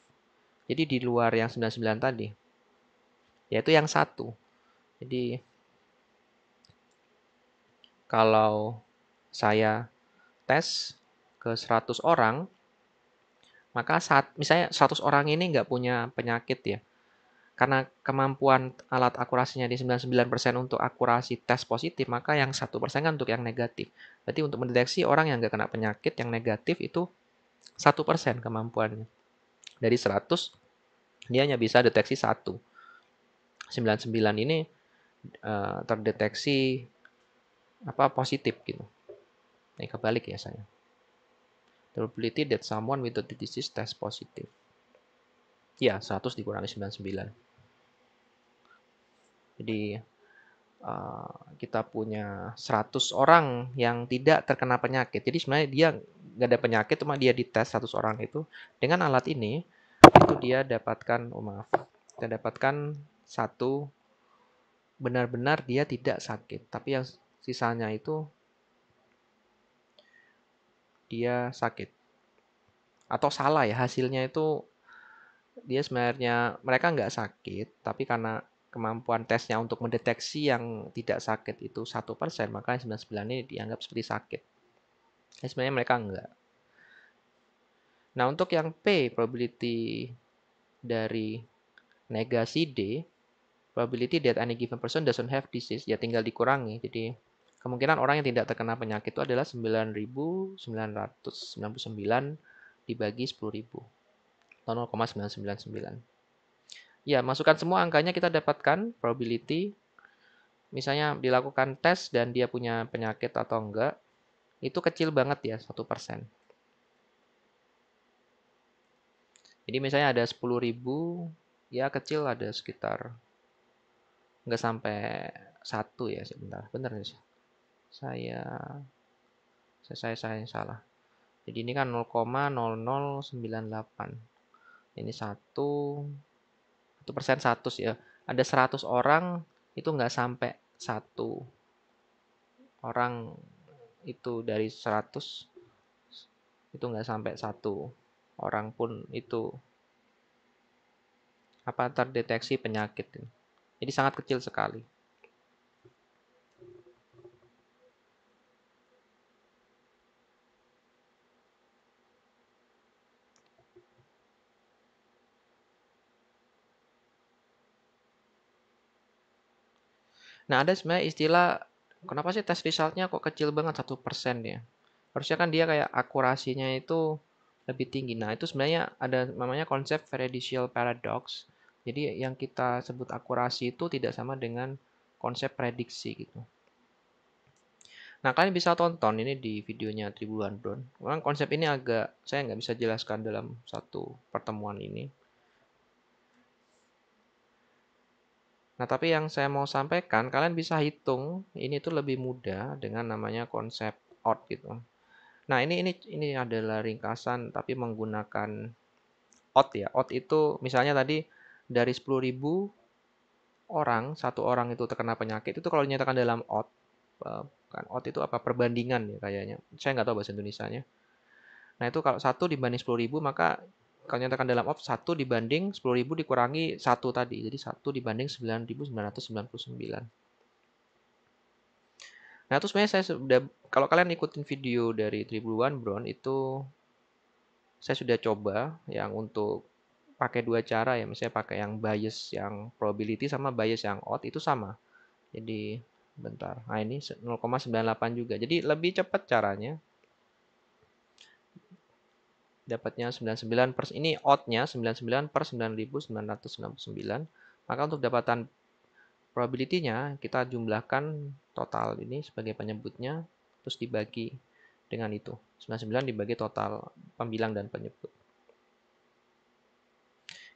Jadi di luar yang 99 tadi. Yaitu yang 1. Jadi kalau saya tes ke 100 orang, maka misalnya 100 orang ini nggak punya penyakit ya. Karena kemampuan alat akurasinya di 99% untuk akurasi tes positif, maka yang 1% kan untuk yang negatif. Berarti untuk mendeteksi orang yang nggak kena penyakit yang negatif itu 1% kemampuannya. Dari 100, dia hanya bisa deteksi 1. 99 ini terdeteksi positif gitu. Ini kebalik ya saya. The probability that someone with the disease test positive. Ya, 100 dikurangi 99. Jadi kita punya 100 orang yang tidak terkena penyakit. Jadi sebenarnya dia nggak ada penyakit, cuma dia dites 100 orang itu. Dengan alat ini, itu dia dapatkan, kita dapatkan satu benar-benar dia tidak sakit. Tapi yang sisanya itu dia sakit. Atau salah ya, hasilnya itu dia sebenarnya mereka nggak sakit, tapi karena kemampuan tesnya untuk mendeteksi yang tidak sakit itu 1%, maka 99 ini dianggap seperti sakit. Sebenarnya mereka enggak. Nah, untuk yang P, probability dari negasi D, probability that any given person doesn't have disease, ya tinggal dikurangi. Jadi, kemungkinan orang yang tidak terkena penyakit itu adalah 9.999 dibagi 10.000. Atau 0,999. Ya, masukkan semua angkanya kita dapatkan probability. Misalnya dilakukan tes dan dia punya penyakit atau enggak, itu kecil banget ya, 1%. Jadi misalnya ada 10.000, ya kecil ada sekitar nggak sampai 1 ya, sebentar. Benar nih. Saya salah. Jadi ini kan 0,0098. Ini 1% 100 ya. Ada 100 orang itu nggak sampai 1 orang itu dari 100 itu nggak sampai 1 orang pun itu terdeteksi penyakit. Jadi sangat kecil sekali. Nah, ada sebenarnya istilah, kenapa sih tes resultnya kok kecil banget 1% ya? Harusnya kan dia kayak akurasinya itu lebih tinggi. Nah, itu sebenarnya ada namanya konsep Faradaysian paradox. Jadi yang kita sebut akurasi itu tidak sama dengan konsep prediksi gitu. Nah, kalian bisa tonton ini di videonya Tribulan Brown. Memang konsep ini saya nggak bisa jelaskan dalam satu pertemuan ini. Nah, tapi yang saya mau sampaikan, kalian bisa hitung, ini tuh lebih mudah dengan namanya konsep odd gitu. Nah, ini adalah ringkasan tapi menggunakan odd ya. Odd itu misalnya tadi dari 10.000 orang, 1 orang itu terkena penyakit, itu kalau dinyatakan dalam odd, kan odd itu apa? Perbandingan ya kayaknya. Saya nggak tahu bahasa Indonesianya. Nah, itu kalau 1 dibanding 10.000, maka kalau nyatakan dalam off 1 dibanding 10.000 dikurangi 1 tadi. Jadi 1 dibanding 9.999. Nah, itu sebenarnya saya sudah, kalau kalian ikutin video dari Tribuan Brown itu saya sudah coba yang untuk pakai dua cara ya, misalnya pakai yang bias yang probability sama bias yang odd itu sama. Jadi bentar. Nah, ini 0,98 juga. Jadi lebih cepat caranya. Dapatnya 99 per, ini odd-nya 99 per 9.999. Maka untuk dapatan probability-nya kita jumlahkan total ini sebagai penyebutnya, terus dibagi dengan itu. 99 dibagi total pembilang dan penyebut.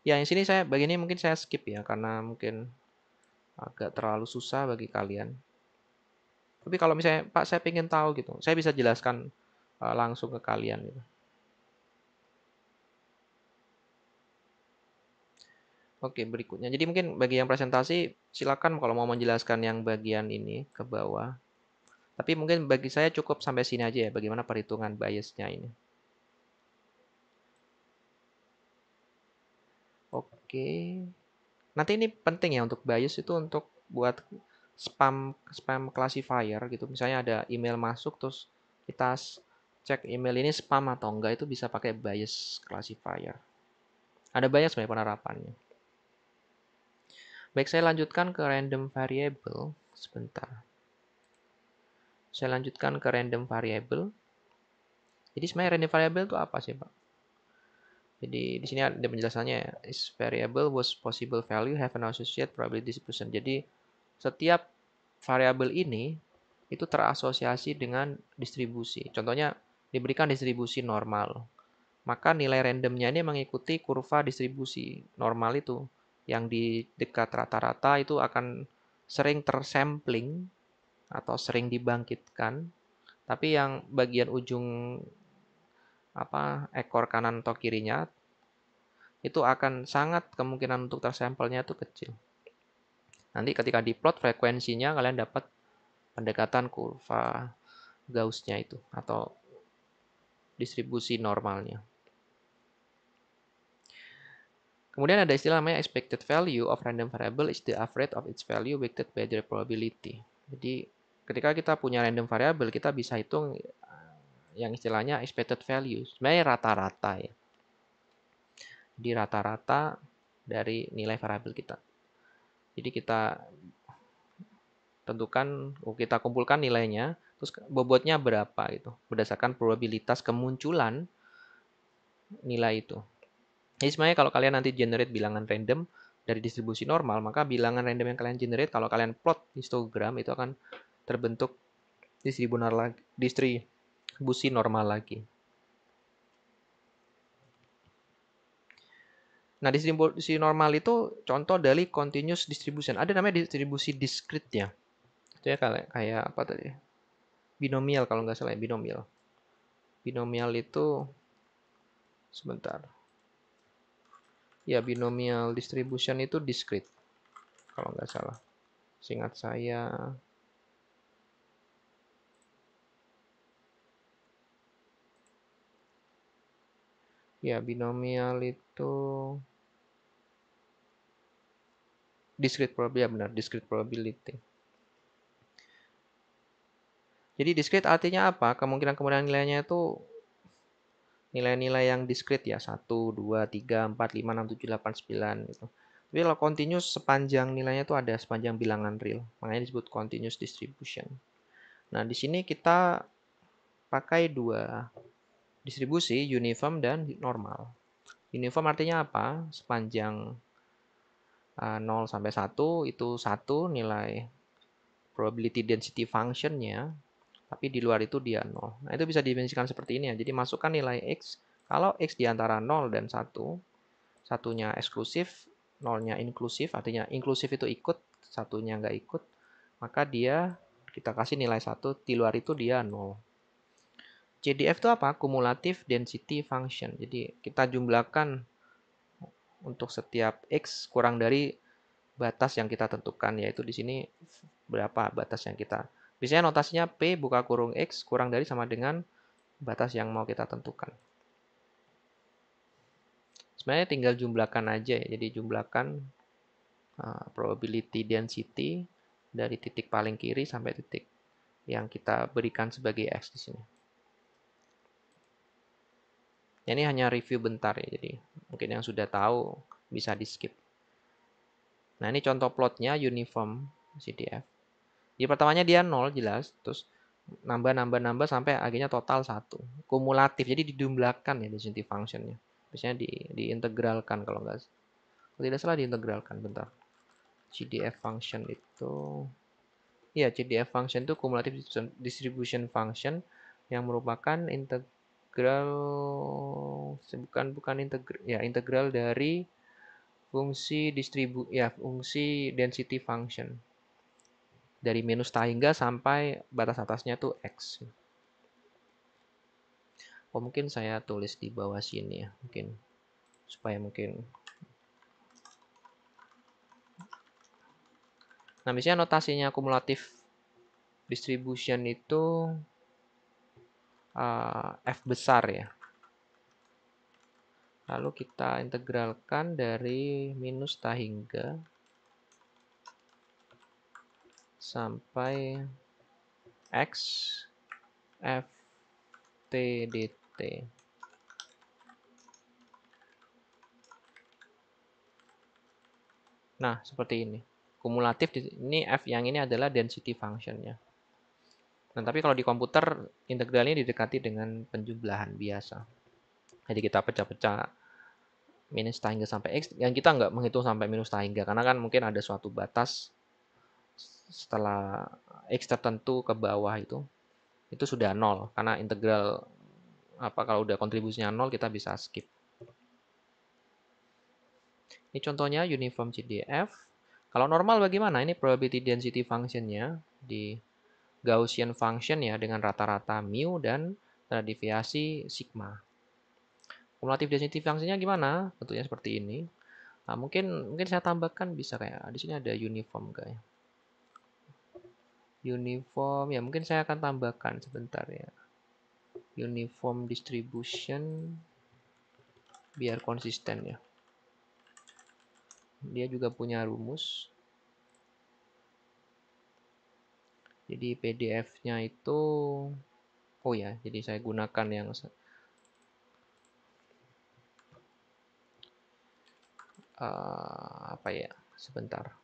Ya, yang sini saya bagian ini mungkin saya skip ya, karena mungkin agak terlalu susah bagi kalian. Tapi kalau misalnya, Pak, saya ingin tahu gitu, saya bisa jelaskan langsung ke kalian gitu. Oke, berikutnya. Jadi mungkin bagi yang presentasi, silakan kalau mau menjelaskan yang bagian ini ke bawah. Tapi mungkin bagi saya cukup sampai sini aja ya, bagaimana perhitungan biasnya ini. Oke. Nanti ini penting ya untuk bias itu untuk buat spam classifier gitu. Misalnya ada email masuk terus kita cek email ini spam atau enggak, itu bisa pakai bias classifier. Ada banyak sebenarnya penerapannya. Baik, saya lanjutkan ke random variable. Sebentar. Saya lanjutkan ke random variable. Jadi sebenarnya random variable itu apa sih, Pak? Jadi di sini ada penjelasannya ya. Is variable was possible value have an associated probability distribution. Jadi setiap variabel ini itu terasosiasi dengan distribusi. Contohnya diberikan distribusi normal. Maka nilai randomnya ini mengikuti kurva distribusi normal itu. Yang di dekat rata-rata itu akan sering tersampling atau sering dibangkitkan. Tapi yang bagian ujung ekor kanan atau kirinya itu akan sangat kemungkinan untuk tersampelnya itu kecil. Nanti ketika diplot frekuensinya kalian dapat pendekatan kurva Gauss-nya itu atau distribusi normalnya. Kemudian ada istilah namanya expected value of random variable is the average of its value weighted by the probability. Jadi ketika kita punya random variable kita bisa hitung yang istilahnya expected value. Sebenarnya rata-rata ya. Jadi rata-rata dari nilai variabel kita. Jadi kita tentukan, kita kumpulkan nilainya, terus bobotnya berapa gitu, berdasarkan probabilitas kemunculan nilai itu. Jadi sebenarnya kalau kalian nanti generate bilangan random dari distribusi normal, maka bilangan random yang kalian generate kalau kalian plot histogram itu akan terbentuk distribusi normal lagi. Nah, distribusi normal itu contoh dari continuous distribution. Ada namanya distribusi discrete ya. Itu ya kayak apa tadi? Binomial kalau nggak salah ya, binomial. Binomial itu sebentar. Ya, binomial distribution itu discrete kalau nggak salah. Seingat saya. Ya, binomial itu discrete probability, ya benar, discrete probability. Jadi discrete artinya apa? Kemungkinan nilainya itu nilai-nilai yang discrete ya, 1, 2, 3, 4, 5, 6, 7, 8, 9 gitu. Tapi kalau continuous sepanjang nilainya itu ada sepanjang bilangan real. Makanya disebut continuous distribution. Nah, di sini kita pakai dua distribusi, uniform dan normal. Uniform artinya apa? Sepanjang 0 sampai 1 itu 1 nilai probability density function-nya, tapi di luar itu dia 0. Nah, itu bisa didefinisikan seperti ini ya. Jadi masukkan nilai X, kalau X di antara 0 dan 1, satunya eksklusif, 0-nya inklusif, artinya inklusif itu ikut, satunya nggak ikut, maka dia kita kasih nilai 1, di luar itu dia 0. CDF itu apa? Cumulative Density Function. Jadi kita jumlahkan untuk setiap X kurang dari batas yang kita tentukan, yaitu di sini berapa batas yang kita. Biasanya notasinya P buka kurung X kurang dari sama dengan batas yang mau kita tentukan. Sebenarnya tinggal jumlahkan aja ya. Jadi jumlahkan probability density dari titik paling kiri sampai titik yang kita berikan sebagai X di sini. Ini hanya review bentar ya, jadi mungkin yang sudah tahu bisa di skip. Nah ini contoh plotnya uniform CDF. Di pertamanya dia 0 jelas, terus nambah sampai akhirnya total 1. Kumulatif, jadi dijumlahkan ya density functionnya. Biasanya diintegralkan kalau tidak salah diintegralkan, bentar. CDF function itu, ya CDF function itu cumulative distribution function yang merupakan integral, bukan integral, ya integral dari fungsi fungsi density function dari minus hingga sampai batas atasnya tuh X. Oh mungkin saya tulis di bawah sini ya, mungkin supaya mungkin. Nah biasanya notasinya kumulatif distribution itu F besar ya. Lalu kita integralkan dari minus hingga sampai X F T dt. Nah, seperti ini. Kumulatif ini F yang ini adalah density functionnya. Nah, tapi kalau di komputer integralnya didekati dengan penjumlahan biasa. Jadi kita pecah-pecah minus hingga sampai X. Yang kita nggak menghitung sampai minus hingga karena kan mungkin ada suatu batas setelah X tertentu ke bawah itu sudah 0 karena integral kalau udah kontribusinya 0 kita bisa skip. Ini contohnya uniform CDF. Kalau normal bagaimana? Ini probability density functionnya di Gaussian function ya dengan rata-rata mu dan deviasi sigma. Kumulatif density functionnya gimana? Tentunya seperti ini. Nah, mungkin saya tambahkan bisa kayak di sini ada uniform kayak. Uniform ya mungkin saya akan tambahkan sebentar ya. Uniform distribution biar konsisten ya. Dia juga punya rumus. Jadi PDF-nya itu, oh ya, jadi saya gunakan yang apa ya, sebentar.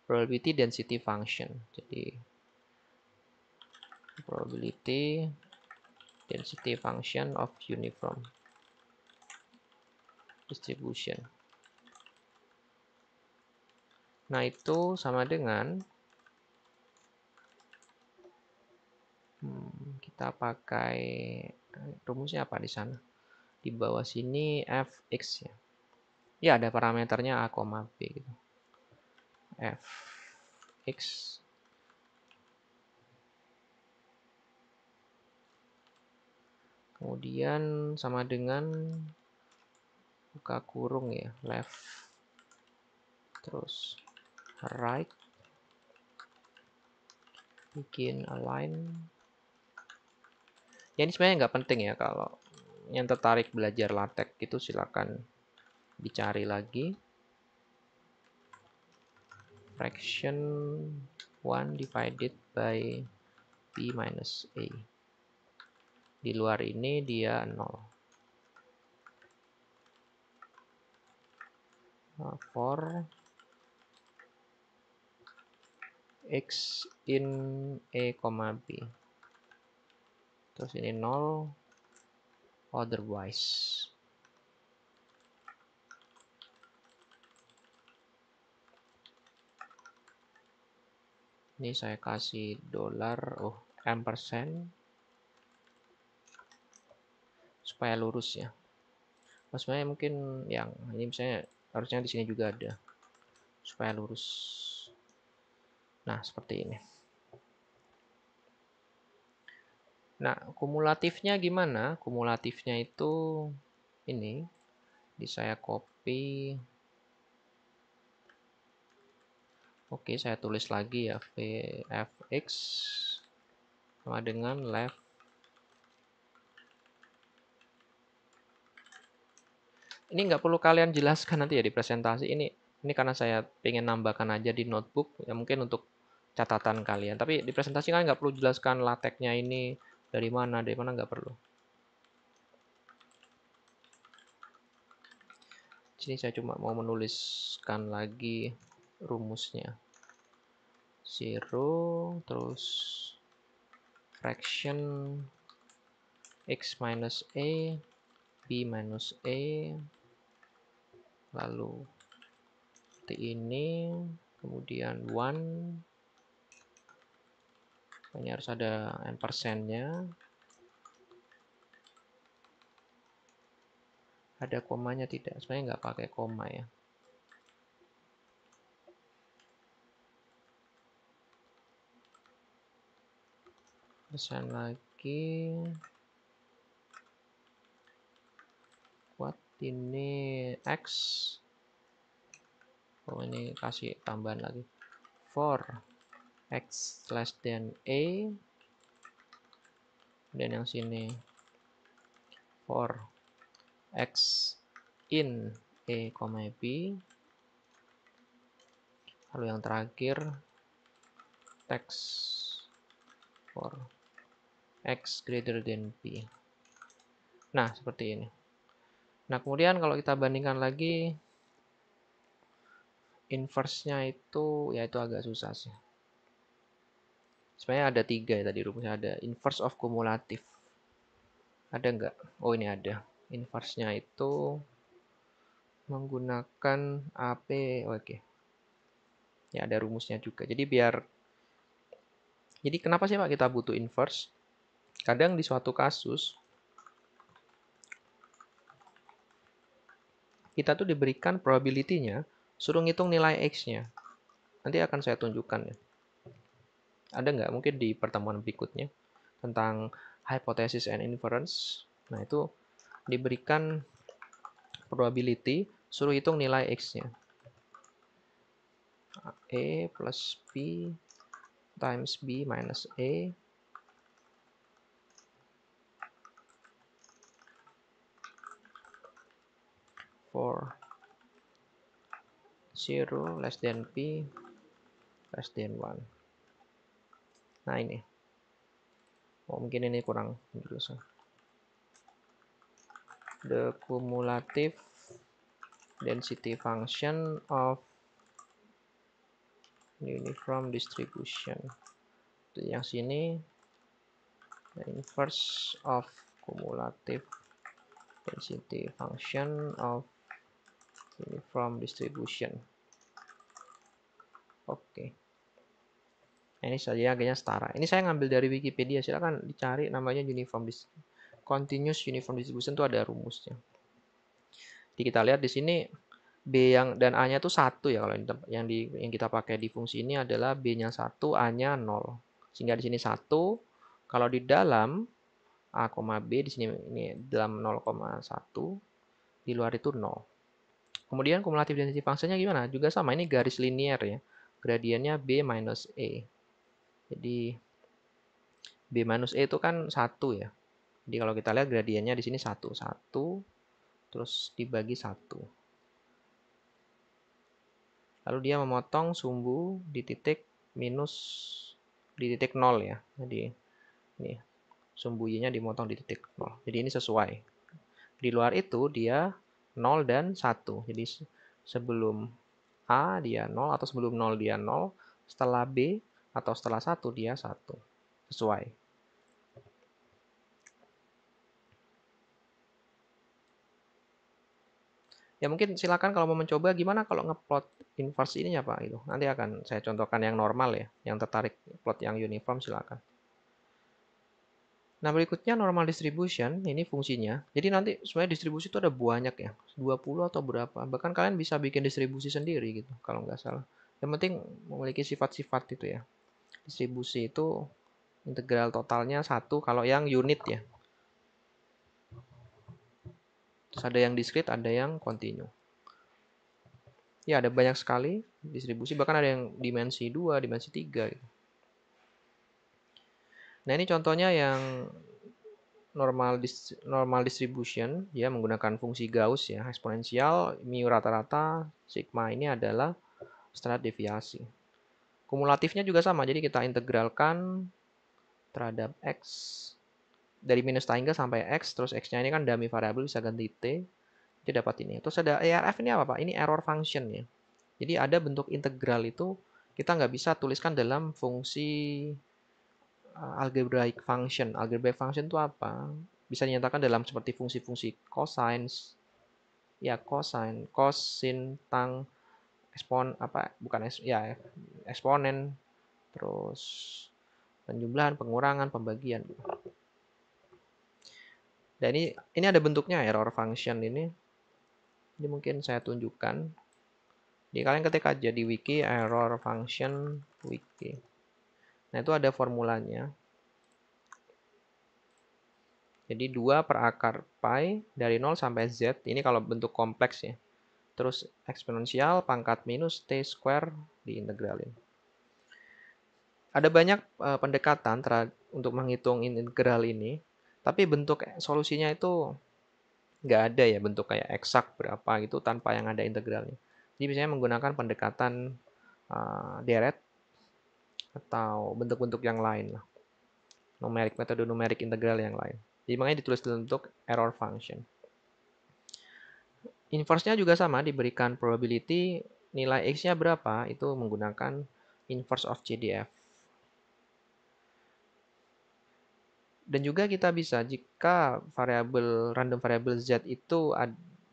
Probability density function. Jadi probability density function of uniform distribution. Nah, itu sama dengan kita pakai rumusnya apa di sana? Di bawah sini fx ya. Ya, ada parameternya a, b gitu. Fx kemudian sama dengan buka kurung ya, left terus right, bikin align. Ya ini sebenarnya nggak penting ya, kalau yang tertarik belajar LaTeX itu silakan dicari lagi. Fraction 1 divided by b minus a. Di luar ini dia 0. For x in a, b. Terus ini 0 otherwise. Ini saya kasih $, ampersand supaya lurus ya. Nah, sebenarnya mungkin yang ini misalnya harusnya di sini juga ada supaya lurus. Nah, seperti ini. Nah, kumulatifnya gimana? Kumulatifnya itu ini. Di saya copy. Oke, saya tulis lagi ya fx sama dengan left Ini nggak perlu kalian jelaskan nanti ya di presentasi. Ini karena saya pengen nambahkan aja di notebook, ya mungkin untuk catatan kalian. Tapi di presentasi kalian nggak perlu jelaskan lateknya ini dari mana nggak perlu. Sini saya cuma mau menuliskan lagi rumusnya. 0, terus fraction x minus a, b minus a, lalu seperti ini, kemudian 1, ini harus ada ampersandnya, ada komanya tidak, sebenarnya nggak pakai koma ya. Persen lagi, buat ini x, oh ini kasih tambahan lagi, for x less than a, dan yang sini for x in a, b, lalu yang terakhir text for x greater than b. Nah, seperti ini. Nah, kemudian kalau kita bandingkan lagi, inverse-nya itu, ya itu agak susah sih. Sebenarnya ada 3 ya tadi rumusnya. Ada inverse of cumulative. Ada nggak? Oh, ini ada. Inverse-nya itu menggunakan AP. Oke. Ya, ada rumusnya juga. Jadi kenapa sih Pak kita butuh inverse? Kadang di suatu kasus, kita tuh diberikan probability-nya, suruh ngitung nilai X-nya. Nanti akan saya tunjukkan ya. Ada nggak mungkin di pertemuan berikutnya tentang hypothesis and inference. Nah, itu diberikan probability, suruh hitung nilai X-nya. A plus B times B minus A for 0 less than P less than 1. Nah, ini. Oh, mungkin ini kurang penjelasan. The cumulative density function of uniform distribution. Yang sini the inverse of cumulative density function of uniform distribution. Oke. Nah, ini saja agaknya setara. Ini saya ngambil dari Wikipedia. Silakan dicari namanya continuous uniform distribution itu ada rumusnya. Jadi kita lihat di sini B yang dan A-nya itu 1 ya, kalau yang kita pakai di fungsi ini adalah B-nya 1, A-nya 0. Sehingga di sini 1, kalau di dalam A, B di sini ini dalam 0,1, di luar itu 0. Kemudian cumulative density function-nya gimana? Juga sama, ini garis linier ya. Gradiennya B minus E. Jadi B minus E itu kan 1 ya. Jadi kalau kita lihat gradiennya di sini 1, 1, terus dibagi 1. Lalu dia memotong sumbu di titik minus, di titik 0 ya. Jadi ini sumbu Y-nya dimotong di titik 0. Jadi ini sesuai. Di luar itu dia 0 dan 1. Jadi sebelum A dia 0 atau sebelum 0 dia 0, setelah B atau setelah 1 dia 1. Sesuai. Ya mungkin silakan kalau mau mencoba gimana kalau ngeplot inverse ininya Pak itu. Nanti akan saya contohkan yang normal ya, yang tertarik plot yang uniform silakan. Nah, berikutnya normal distribution, ini fungsinya. Jadi nanti sebenarnya distribusi itu ada banyak ya, 20 atau berapa. Bahkan kalian bisa bikin distribusi sendiri gitu, kalau nggak salah. Yang penting memiliki sifat-sifat itu ya. Distribusi itu integral totalnya 1 kalau yang unit ya. Terus ada yang discrete, ada yang continue. Ya, ada banyak sekali distribusi, bahkan ada yang dimensi 2, dimensi 3 gitu. Nah, ini contohnya yang normal distribution ya menggunakan fungsi Gauss ya, eksponensial, mu rata-rata, sigma ini adalah standar deviasi. Kumulatifnya juga sama, jadi kita integralkan terhadap x dari minus tangga sampai x, terus x-nya ini kan dummy variabel bisa ganti t, jadi dapat ini. Terus ada ARF ini apa Pak? Ini error function ya. Jadi ada bentuk integral itu kita nggak bisa tuliskan dalam fungsi algebraic function. Algebraic function itu apa? Bisa dinyatakan dalam seperti fungsi-fungsi cosines, ya cosine, cosin, tang, eksponen, terus penjumlahan, pengurangan, pembagian. Dan ini ada bentuknya error function ini. Ini mungkin saya tunjukkan. Jadi kalian ketik aja di wiki error function wiki. Nah, itu ada formulanya. Jadi 2 per akar pi dari 0 sampai z. Ini kalau bentuk kompleks ya. Terus eksponensial pangkat minus t square diintegralin. Ada banyak pendekatan untuk menghitung integral ini. Tapi bentuk solusinya itu nggak ada ya bentuk kayak eksak berapa gitu tanpa yang ada integralnya. Jadi biasanya menggunakan pendekatan deret atau bentuk-bentuk yang lain lah. Metode numerik integral yang lain. Jadi makanya ditulis dalam bentuk error function. Inverse-nya juga sama, diberikan probability nilai x-nya berapa, itu menggunakan inverse of CDF. Dan juga kita bisa, jika random variable z itu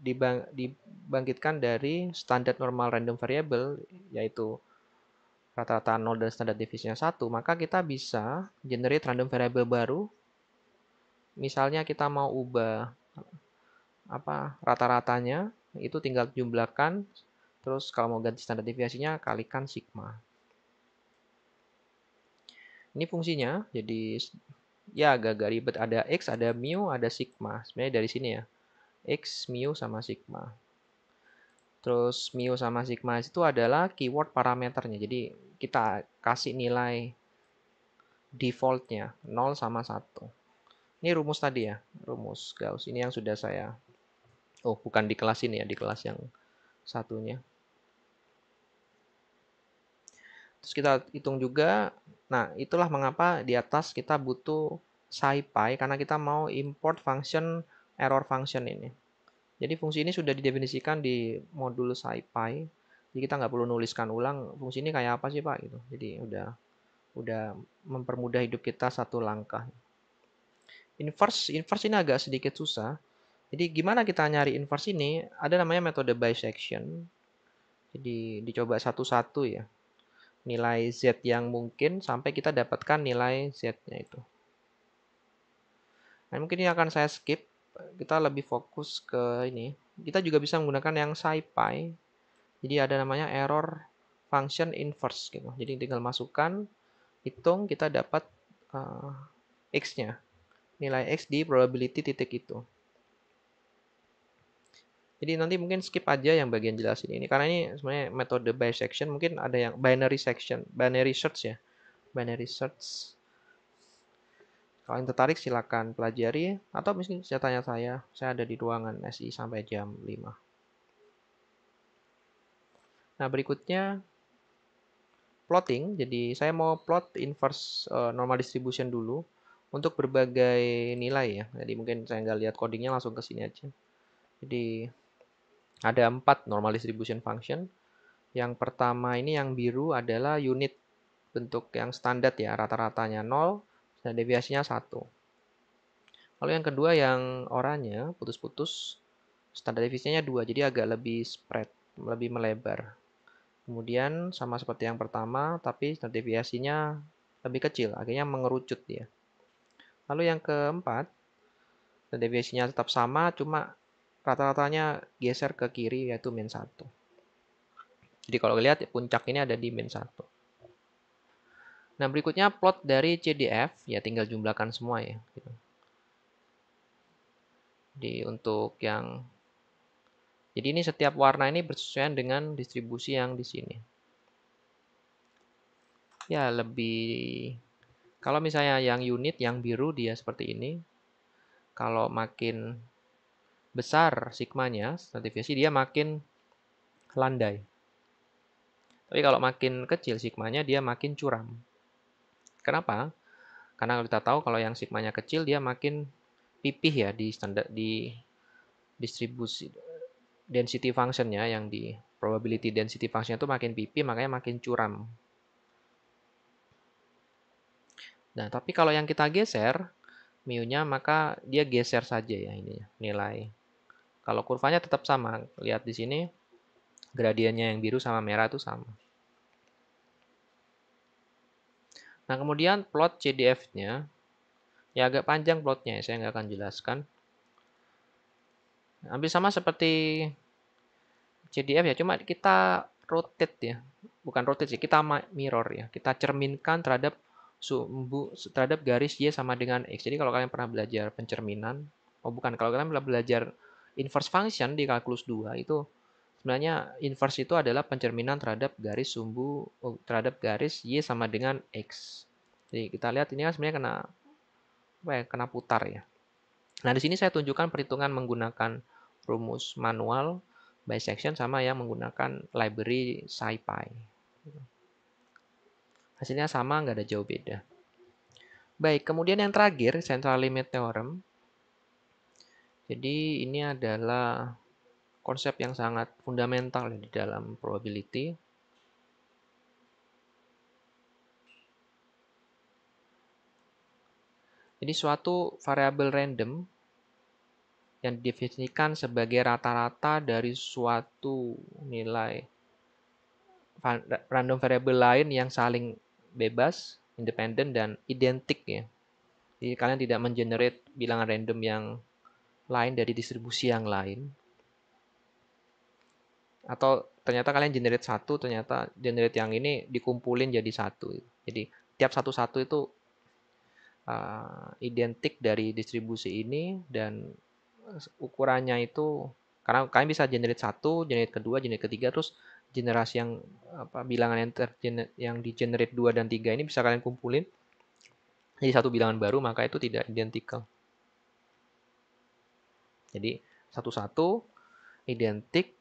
dibangkitkan dari standar normal random variable, yaitu rata-rata 0 dan standar deviasinya 1, maka kita bisa generate random variable baru. Misalnya kita mau ubah rata-ratanya, itu tinggal jumlahkan, terus kalau mau ganti standar deviasinya kalikan sigma. Ini fungsinya, jadi ya agak-agak ribet, ada x, ada mu, ada sigma. Sebenarnya dari sini ya, x, mu, sama sigma. Terus mu sama sigma itu adalah keyword parameternya, jadi kita kasih nilai defaultnya 0 sama 1. Ini rumus tadi ya, rumus Gauss. Ini yang sudah saya, bukan di kelas ini ya, di kelas yang satunya. Terus kita hitung juga, nah itulah mengapa di atas kita butuh SciPy, karena kita mau import function error function ini. Jadi fungsi ini sudah didefinisikan di modul SciPy, jadi kita nggak perlu nuliskan ulang fungsi ini kayak apa sih Pak gitu. Jadi udah mempermudah hidup kita satu langkah. Inverse ini agak sedikit susah. Jadi gimana kita nyari inverse ini? Ada namanya metode bisection. Jadi dicoba satu-satu ya. Nilai Z yang mungkin sampai kita dapatkan nilai Z-nya itu. Nah, mungkin ini akan saya skip. Kita lebih fokus ke ini. Kita juga bisa menggunakan yang SciPy. Jadi ada namanya error function inverse gitu. Jadi tinggal masukkan, hitung, kita dapat X-nya. Nilai X di probability titik itu. Jadi nanti mungkin skip aja yang bagian jelasin ini. Karena ini sebenarnya metode bisection. Mungkin ada yang binary search ya. Binary search. Kalau yang tertarik silakan pelajari. Atau mungkin bisa tanya saya. Saya ada di ruangan SI sampai jam 5. Nah berikutnya plotting. Jadi saya mau plot inverse normal distribution dulu. Untuk berbagai nilai ya. Jadi mungkin saya nggak lihat codingnya, langsung ke sini aja. Jadi ada 4 normal distribution function. Yang pertama ini yang biru adalah unit, bentuk yang standar ya, rata-ratanya 0 dan deviasinya 1. Lalu yang kedua yang oranye, putus-putus, standar deviasinya 2, jadi agak lebih spread, lebih melebar. Kemudian sama seperti yang pertama, tapi standar deviasinya lebih kecil, akhirnya mengerucut dia. Lalu yang keempat, standar deviasinya tetap sama, cuma rata-ratanya geser ke kiri, yaitu min 1. Jadi kalau lihat puncak ini ada di min 1. Nah berikutnya plot dari CDF, ya tinggal jumlahkan semua ya. Jadi untuk yang, jadi ini setiap warna ini bersesuaian dengan distribusi yang di sini. Ya lebih, kalau misalnya yang unit, yang biru dia seperti ini. kalau makin besar sigmanya, standar deviasi, dia makin landai. Tapi kalau makin kecil sigmanya, dia makin curam. Kenapa? Karena kita tahu kalau yang sigmanya kecil, dia makin pipih ya di standar di distribusi density functionnya, yang di probability density function itu makin pipih, makanya makin curam. Nah, tapi kalau yang kita geser mu-nya, maka dia geser saja ya ini nilai. Kalau kurvanya tetap sama, lihat di sini gradiennya yang biru sama merah itu sama. Nah, kemudian plot CDF-nya, ya agak panjang plotnya, saya nggak akan jelaskan. Hampir sama seperti CDF ya, cuma kita rotate ya. Bukan rotate sih, kita mirror ya. Kita cerminkan terhadap terhadap garis Y sama dengan X. Jadi kalau kalian pernah belajar pencerminan, kalau kalian pernah belajar inverse function di kalkulus 2 itu sebenarnya inverse itu adalah pencerminan terhadap terhadap garis Y sama dengan X. Jadi kita lihat ini kan sebenarnya kena putar ya. Nah, di sini saya tunjukkan perhitungan menggunakan rumus manual bisection sama yang menggunakan library SciPy. Hasilnya sama, nggak ada jauh beda. Baik, kemudian yang terakhir, central limit theorem. Jadi ini adalah konsep yang sangat fundamental di dalam probability. Jadi suatu variabel random yang didefinisikan sebagai rata-rata dari suatu nilai random variabel lain yang saling bebas, independen, dan identik ya. Jadi kalian tidak mengenerate bilangan random yang lain dari distribusi yang lain. Atau ternyata kalian generate satu, ternyata generate yang ini dikumpulin jadi satu. Jadi tiap satu-satu itu identik dari distribusi ini, dan ukurannya itu karena kalian bisa generate satu, generate kedua, generate ketiga, terus generasi yang bilangan yang di generate 2 dan 3 ini bisa kalian kumpulin jadi satu bilangan baru, maka itu tidak identical. Jadi satu-satu identik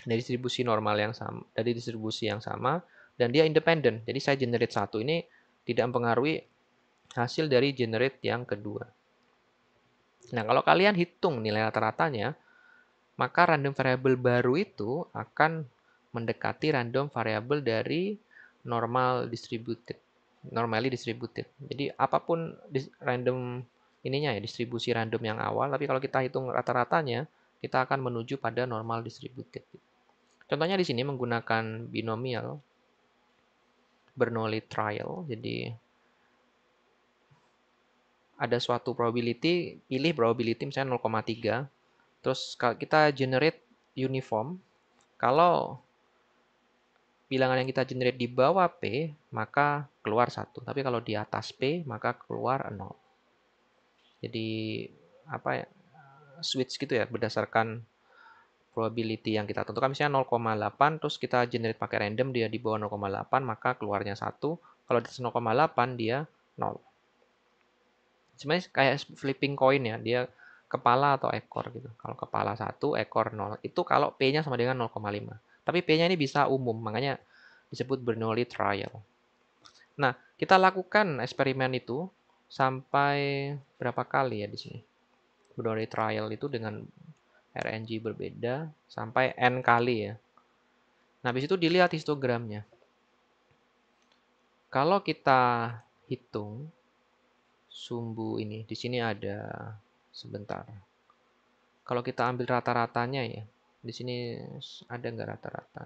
dari distribusi normal yang sama, dari distribusi yang sama, dan dia independen. Jadi saya generate satu ini tidak mempengaruhi hasil dari generate yang kedua. Nah, kalau kalian hitung nilai rata-ratanya, maka random variable baru itu akan mendekati random variable dari normally distributed. Jadi apapun random ininya ya, distribusi random yang awal, tapi kalau kita hitung rata-ratanya, kita akan menuju pada normal distributed. Contohnya di sini menggunakan binomial Bernoulli trial. Jadi ada suatu probability, pilih probability misalnya 0,3. Terus kalau kita generate uniform, kalau bilangan yang kita generate di bawah P, maka keluar 1. Tapi kalau di atas P, maka keluar 0. Jadi switch gitu ya, berdasarkan probability yang kita tentukan. Misalnya 0,8, terus kita generate pakai random, dia di bawah 0,8, maka keluarnya 1. Kalau di atas 0,8, dia 0. Sebenarnya kayak flipping coin ya, dia kepala atau ekor gitu. Kalau kepala 1, ekor 0. Itu kalau P-nya sama dengan 0,5. Tapi P-nya ini bisa umum, makanya disebut Bernoulli trial. Nah, kita lakukan eksperimen itu sampai berapa kali ya di sini? Bernoulli trial itu dengan RNG berbeda sampai N kali ya. Nah, habis itu dilihat histogramnya. Kalau kita hitung sumbu ini, di sini ada sebentar. Kalau kita ambil rata-ratanya ya, di sini ada nggak rata-rata?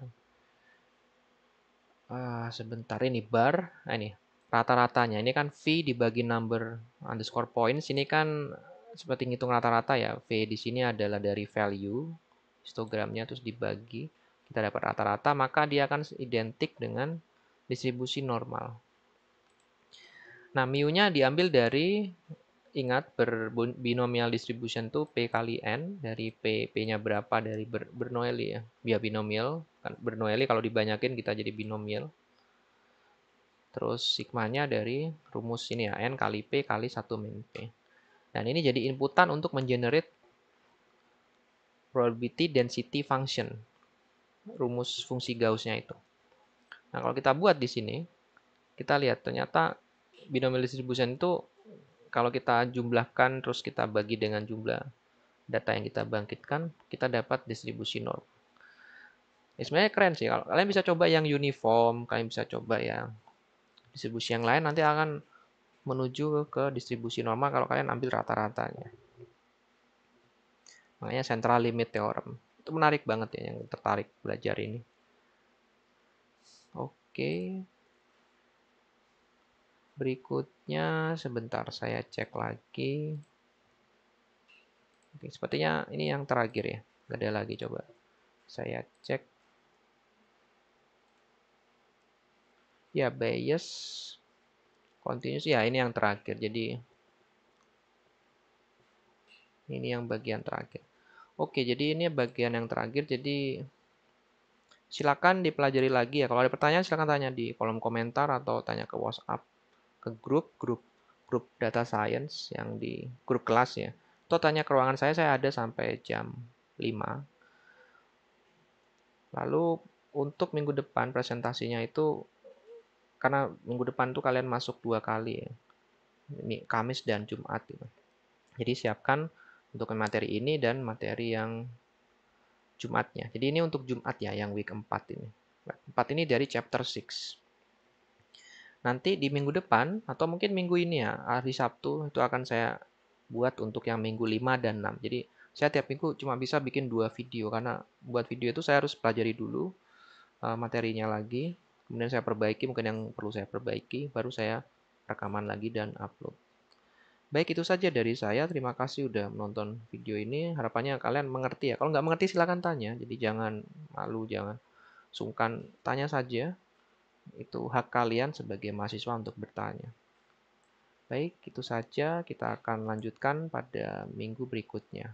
Sebentar, ini bar, ini rata-ratanya. Ini kan V dibagi number underscore points. Ini kan seperti ngitung rata-rata ya. V di sini adalah dari value histogramnya, terus dibagi, kita dapat rata-rata, maka dia akan identik dengan distribusi normal. Nah, mu-nya diambil dari, ingat, binomial distribution itu P kali N, dari P-nya berapa dari Bernoulli ya. Dia binomial, kan Bernoulli kalau dibanyakin kita jadi binomial. Terus sigmanya dari rumus ini ya, N kali P kali 1 min P. Dan ini jadi inputan untuk mengenerate probability density function, rumus fungsi Gauss-nya itu. Nah, kalau kita buat di sini, kita lihat ternyata binomial distribution itu kalau kita jumlahkan terus kita bagi dengan jumlah data yang kita bangkitkan, kita dapat distribusi norm. Ya, sebenarnya keren sih. Kalau kalian bisa coba yang uniform, kalian bisa coba yang distribusi yang lain, nanti akan menuju ke distribusi normal kalau kalian ambil rata-ratanya. Makanya central limit theorem. Itu menarik banget ya yang tertarik belajar ini. Oke. Berikutnya sebentar saya cek lagi. Oke, sepertinya ini yang terakhir ya. Gak ada lagi, coba saya cek. Ya, Bayes continuous ya, ini yang terakhir. Jadi ini yang bagian terakhir. Oke, jadi ini bagian yang terakhir. Jadi silakan dipelajari lagi ya. Kalau ada pertanyaan silakan tanya di kolom komentar atau tanya ke WhatsApp, ke grup data science yang di grup kelas ya. Atau tanya ke ruangan saya ada sampai jam 5. Lalu untuk minggu depan presentasinya itu, karena minggu depan tuh kalian masuk 2 kali ya. Ini Kamis dan Jumat gitu. Jadi siapkan untuk materi ini dan materi yang Jumatnya. Jadi ini untuk Jumat ya, yang week 4 ini. 4 ini dari chapter 6. Nanti di minggu depan, atau mungkin minggu ini ya, hari Sabtu, itu akan saya buat untuk yang minggu 5 dan 6. Jadi saya tiap minggu cuma bisa bikin 2 video, karena buat video itu saya harus pelajari dulu materinya lagi. Kemudian saya perbaiki, mungkin yang perlu saya perbaiki, baru saya rekaman lagi dan upload. Baik, itu saja dari saya. Terima kasih udah menonton video ini. Harapannya kalian mengerti ya. Kalau nggak mengerti silahkan tanya. Jadi jangan malu, jangan sungkan. Tanya saja. Itu hak kalian sebagai mahasiswa untuk bertanya. Baik, itu saja. Kita akan lanjutkan pada minggu berikutnya.